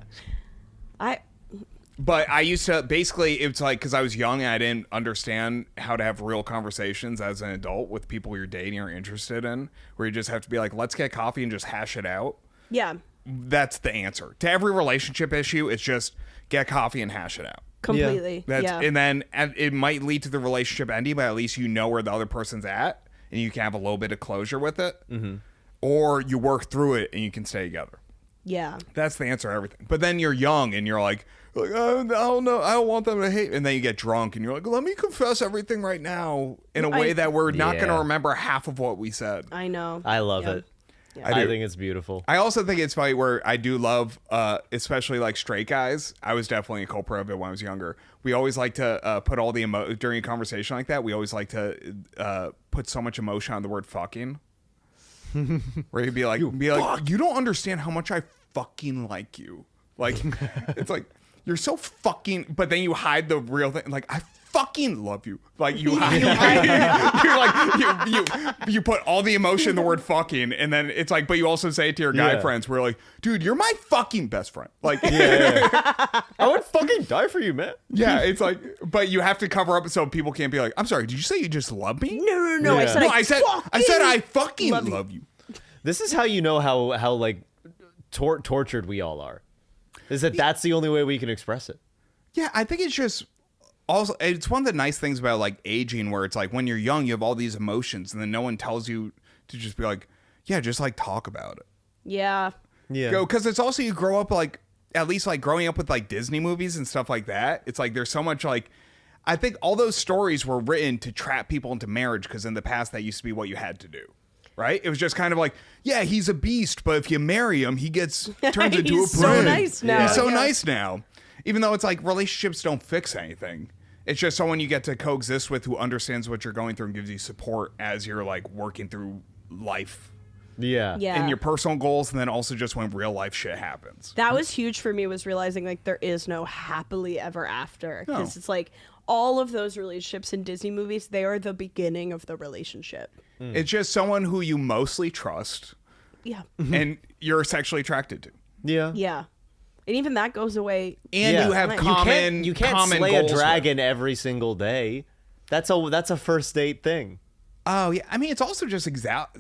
But I used to basically it's like because I was young and I didn't understand how to have real conversations as an adult with people you're dating or interested in, where you just have to be like, let's get coffee and just hash it out. Yeah. That's the answer to every relationship issue. It's just get coffee and hash it out. Completely. That's Yeah. and then it might lead to the relationship ending, but at least you know where the other person's at and you can have a little bit of closure with it. Mm-hmm. Or you work through it and you can stay together. Yeah. That's the answer to everything. But then you're young and you're like I don't know, I don't want them to hate. And then you get drunk and you're like, let me confess everything right now in a way that we're not going to Yeah. remember half of what we said. I know. I love Yeah. it. Yeah. I do. think it's beautiful. I also think it's funny where I do love, especially like straight guys. I was definitely a culprit of it when I was younger. We always like to put all the during a conversation like that. We always like to put so much emotion on the word "fucking," where you'd be like, you don't understand how much I fucking like you. Like, it's like you're so fucking. But then you hide the real thing. Like I fucking love you. Like you hide. You're like you put all the emotion in the word "fucking," and then it's like, but you also say it to your guy Yeah. friends. We're like, dude, you're my fucking best friend. Like, I would fucking die for you, man. yeah, it's like, but you have to cover up so people can't be like, I'm sorry, did you say you just love me? No. Yeah. I said I said I fucking love you. This is how you know how like tortured we all are. Is that that's the only way we can express it. Yeah, I think it's just also, it's one of the nice things about like aging where it's like when you're young, you have all these emotions and then no one tells you to just be like, yeah, just like talk about it. Yeah. Yeah. Because it's also, you grow up like, at least like growing up with like Disney movies and stuff like that. It's like there's so much like, I think all those stories were written to trap people into marriage because in the past that used to be what you had to do. Right? It was just kind of like, yeah, he's a beast, but if you marry him, he turns into a prince. He's so nice now. He's so nice now. Even though it's like relationships don't fix anything. It's just someone you get to coexist with who understands what you're going through and gives you support as you're like working through life. Yeah. And your personal goals, and then also just when real life shit happens. That was huge for me, was realizing like there is no happily ever after. Because No. it's like all of those relationships in Disney movies, they are the beginning of the relationship. It's just someone who you mostly trust Yeah. and you're sexually attracted to. Yeah. Yeah. And even that goes away. And Yeah. you have You You can't common slay a goals with. dragon every single day. That's a first date thing. Oh, yeah. I mean, it's also just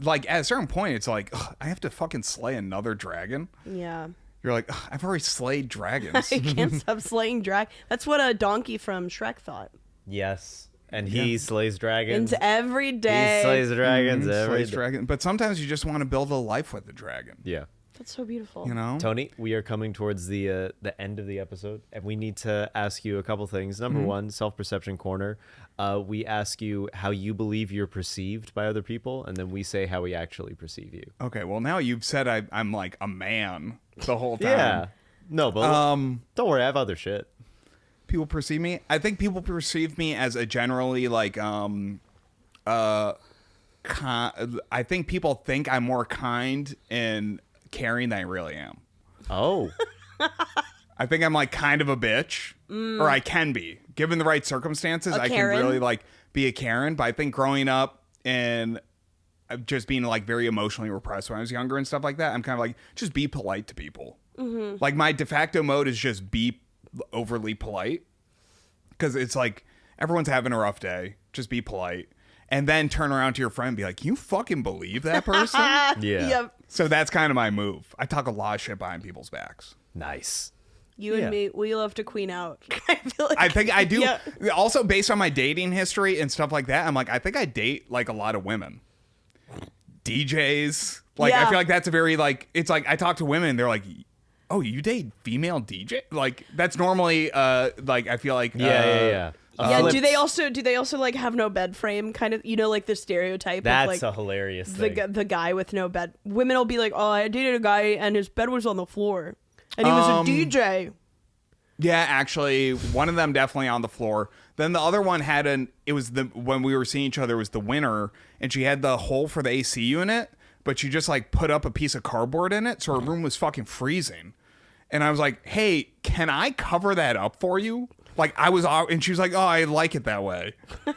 like at a certain point, it's like, ugh, I have to fucking slay another dragon. Yeah. You're like, ugh, I've already slayed dragons. I can't stop slaying drag. That's what a donkey from Shrek thought. Yes. And he slays dragons. And every day. He slays dragons every Slays day. dragon. But sometimes you just want to build a life with the dragon. Yeah. That's so beautiful. You know? Tony, we are coming towards the end of the episode, and we need to ask you a couple things. Number one, self-perception corner. We ask you how you believe you're perceived by other people, and then we say how we actually perceive you. Okay, well, now you've said I'm like a man the whole time. Yeah. No, but don't worry, I have other shit. People perceive me? I think people perceive me as a generally like I think people think I'm more kind and caring than I really am. Oh. I think I'm like kind of a bitch, or I can be, given the right circumstances. I can Karen? really like be a Karen. But I think growing up and just being like very emotionally repressed when I was younger and stuff like that, I'm kind of like, just be polite to people. Like my de facto mode is just be overly polite, because it's like everyone's having a rough day. Just be polite, and then turn around to your friend and be like, you fucking believe that person? Yeah. Yep. So that's kind of my move. I talk a lot of shit behind people's backs. Nice. You Yeah. and me, we love to queen out. I feel like I think I do. Yeah. Also, based on my dating history and stuff like that, I'm like, I think I date like a lot of women. DJs. Like, I Yeah. feel like that's a very like, it's like I talk to women and they're like, oh, you date female DJ? Like, that's normally like, I feel like Yeah. Yeah, Flip- do they also like have no bed frame kind of, like the stereotype That's of like a hilarious the thing. the guy with no bed. Women will be like, "Oh, I dated a guy and his bed was on the floor." And he was a DJ. Yeah, actually, one of them definitely on the floor. Then the other one had when we were seeing each other, it was the winter, and she had the hole for the AC unit, but she just like put up a piece of cardboard in it, so her room was fucking freezing. And I was like, hey, can I cover that up for you? Like, and she was like, oh, I like it that way. And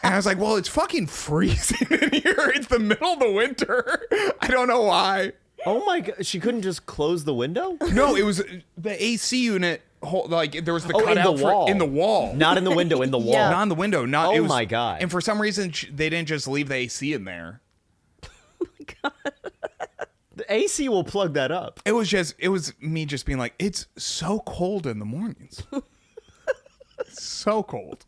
I was like, well, it's fucking freezing in here. It's the middle of the winter. I don't know why. Oh my god, she couldn't just close the window? No, it was the AC unit. Like, there was the Oh, in cutout the wall. in the wall. Not in the window, in the wall. Yeah. Not in the window. Not. Oh it was, my God. And for some reason, they didn't just leave the AC in there. The AC will plug that up. It was me just being like, it's so cold in the mornings. So cold.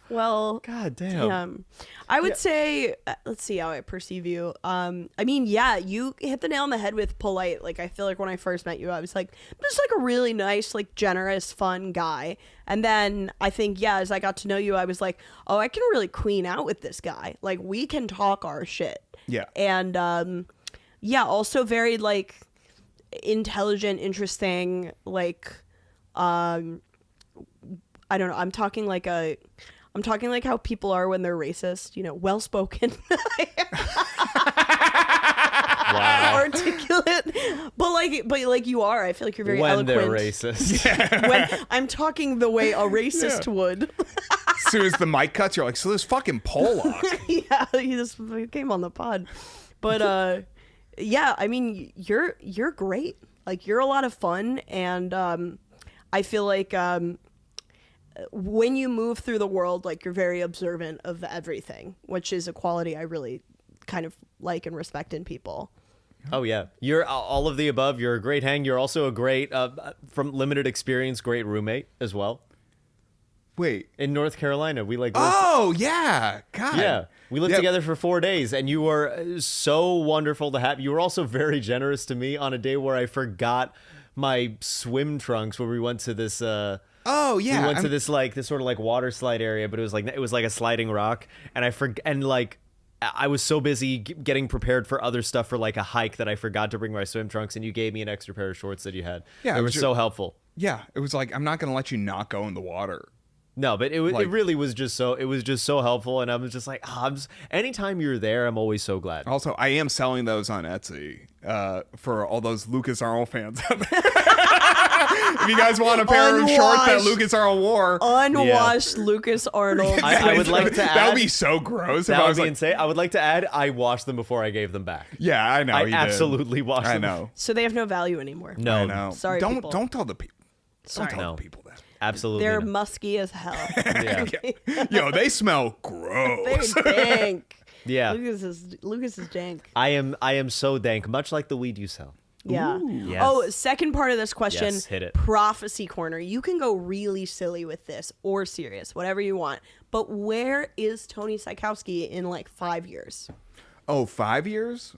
Well, God damn. I would say, let's see how I perceive you. I mean, yeah, you hit the nail on the head with polite. Like, I feel like when I first met you, I was like, just like a really nice, like generous, fun guy. And then I think, yeah, as I got to know you, I was like, oh, I can really queen out with this guy. Like, we can talk our shit. Yeah. And, yeah, also very like intelligent, interesting, like, I don't know. I'm talking like how people are when they're racist, well spoken, Wow. articulate, but like you are. I feel like you're very When eloquent. they're racist. When I'm talking the way a racist would. As soon as the mic cuts, you're like, so this fucking Pollock. Yeah, he came on the pod, but yeah. I mean, you're great. Like, you're a lot of fun, and I feel like when you move through the world, like, you're very observant of everything, which is a quality I really kind of like and respect in people. Oh yeah, you're all of the above. You're a great hang. You're also a great, from limited experience, great roommate as well. Wait. in North Carolina. We like lived Oh, yeah. God. Yeah, we lived Yeah. together for 4 days, and you were so wonderful to have. You were also very generous to me on a day where I forgot my swim trunks. Where we went to this. Oh, yeah. We went to this sort of like water slide area, but it was like a sliding rock, and I was so busy getting prepared for other stuff for like a hike that I forgot to bring my swim trunks, and you gave me an extra pair of shorts that you had. Yeah, they it were was so helpful. Yeah, it was like, I'm not going to let you not go in the water. No, but it really was just so helpful, and I was just like, anytime you're there, I'm always so glad. Also, I am selling those on Etsy for all those Lucas Arnold fans out there. If you guys want a pair of shorts that Lucas Arnold wore. Unwashed Lucas Arnold. I would like to add. That would be so gross. That would be insane. I would like to add, I washed them before I gave them back. Yeah, I know. I you did. absolutely washed them. I know. So they have no value anymore. No, I know. Sorry, Don't people. tell the people. Sorry. Don't tell No. the people that. Absolutely. They're not. musky as hell. Yeah. Yo, they smell They're gross. dank. Yeah. Lucas is dank. I am so dank, much like the weed you sell. Yeah. Yes. Oh, second part of this question. Yes, hit it. Prophecy corner. You can go really silly with this or serious, whatever you want. But where is Tony Sykowski in like 5 years? Oh, 5 years?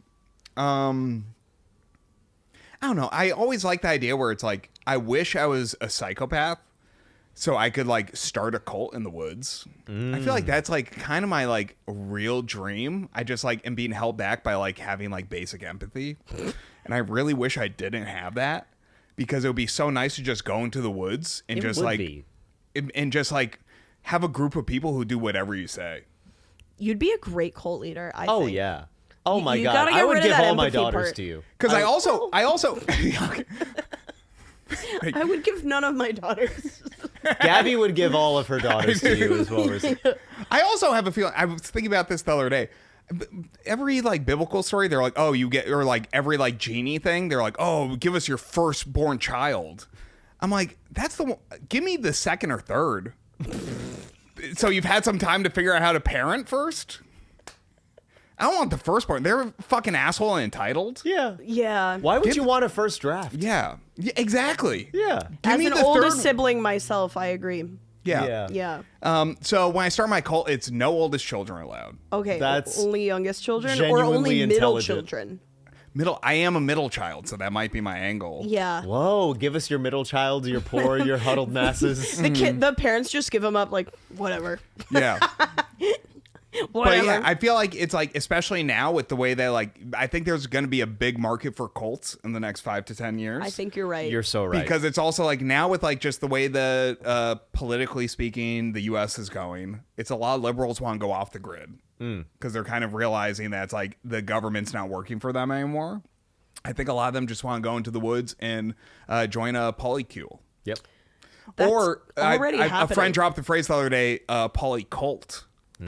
I don't know. I always like the idea where it's like, I wish I was a psychopath so I could like start a cult in the woods. I feel like that's like kind of my like real dream. I just like am being held back by like having like basic empathy. And I really wish I didn't have that because it would be so nice to just go into the woods and It just would like be. and just like have a group of people who do whatever you say. You'd be a great cult leader, I Oh think. yeah. Oh my You God. gotta I get would rid of give that all my empathy daughters part. to you. Because I also I would give none of my daughters. Gabby would give all of her daughters to you as well. I also have a feeling. I was thinking about this the other day. Every like biblical story, they're like, oh, you get, or like every like genie thing, they're like, oh, give us your firstborn child. I'm like, that's the one. Give me the second or third. So you've had some time to figure out how to parent first. I don't want the firstborn. They're a fucking asshole and entitled. Yeah. Yeah. Why would you want a first draft? Yeah, exactly. Yeah. Give As me an the oldest third. sibling myself, I agree. Yeah. Yeah. So when I start my cult, it's no oldest children allowed. Okay. That's only youngest children or genuinely only middle intelligent. children? Middle. I am a middle child, so that might be my angle. Yeah. Whoa, give us your middle child, your poor, your huddled masses. The parents just give them up like whatever. Yeah. But Whatever. yeah, I feel like it's like, especially now with the way that like, I think there's going to be a big market for cults in the next 5 to 10 years. I think you're right. You're so right. Because it's also like now with like just the way the politically speaking, the U.S. is going, it's a lot of liberals want to go off the grid because they're kind of realizing that it's like the government's not working for them anymore. I think a lot of them just want to go into the woods and join a polycule. Yep. That's Or already a happening. friend dropped the phrase the other day, polycult,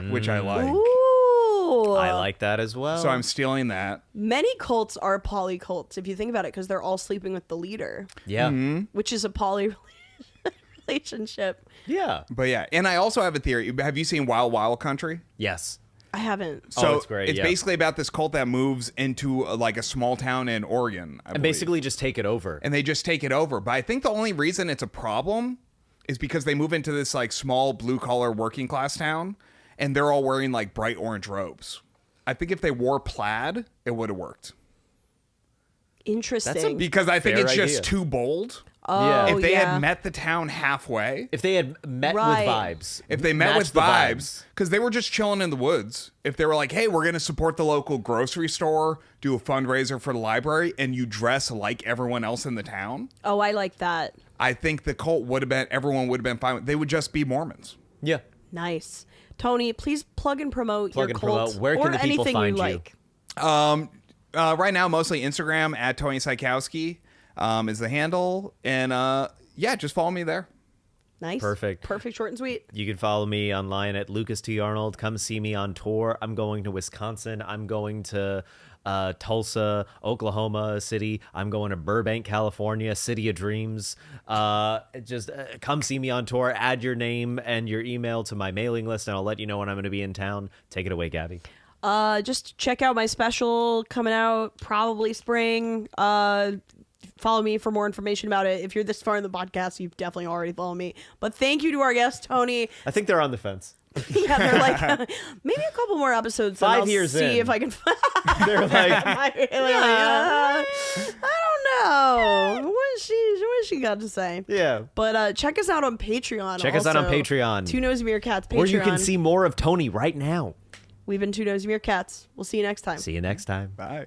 which I like. Ooh. I like that as well. So I'm stealing that. Many cults are poly cults if you think about it, because they're all sleeping with the leader, Yeah. which is a poly relationship. Yeah. But yeah, and I also have a theory. Have you seen Wild Wild Country? Yes. I haven't. So it's great, It's yeah. basically about this cult that moves into like a small town in Oregon, I And believe. basically just take it over. And they just take it over. But I think the only reason it's a problem is because they move into this like small blue collar working class town, and they're all wearing like bright orange robes. I think if they wore plaid, it would have worked. Interesting. Because I think Fair it's idea. just too bold. Yeah. If they yeah. had met the town halfway, If they had met Right. with vibes. if they met matched with the vibes, because they were just chilling in the woods. If they were like, hey, we're going to support the local grocery store, do a fundraiser for the library, and you dress like everyone else in the town, Oh, I like that. I think the cult would have been, everyone would have been fine with. They would just be Mormons. Yeah. Nice. Tony, please plug and promote Plug your and cult promote. Where can or the people anything find you you? like. Right now, mostly Instagram at Tony Sykowski is the handle. And yeah, just follow me there. Nice. Perfect. Perfect, short and sweet. You can follow me online at Lucas T. Arnold. Come see me on tour. I'm going to Wisconsin. I'm going to Tulsa, Oklahoma City. I'm going to Burbank, California, City of Dreams. Just come see me on tour. Add your name and your email to my mailing list, and I'll let you know when I'm going to be in town. Take it away, Gabby. Just check out my special coming out probably spring. follow me for more information about it. If you're this far in the podcast, you've definitely already followed me. But thank you to our guest, Tony. I think they're on the fence. Yeah, they're like, maybe a couple more episodes. 5 I'll years see in. if I can. They're like, I don't know. What she got to say? yeah. But check us out on Patreon. Check us out on also. Patreon. Two Nosy Meerkats Patreon. Or you can see more of Tony right now. We've been Two Nosy Meerkats. We'll see you next time. See you next time. Bye.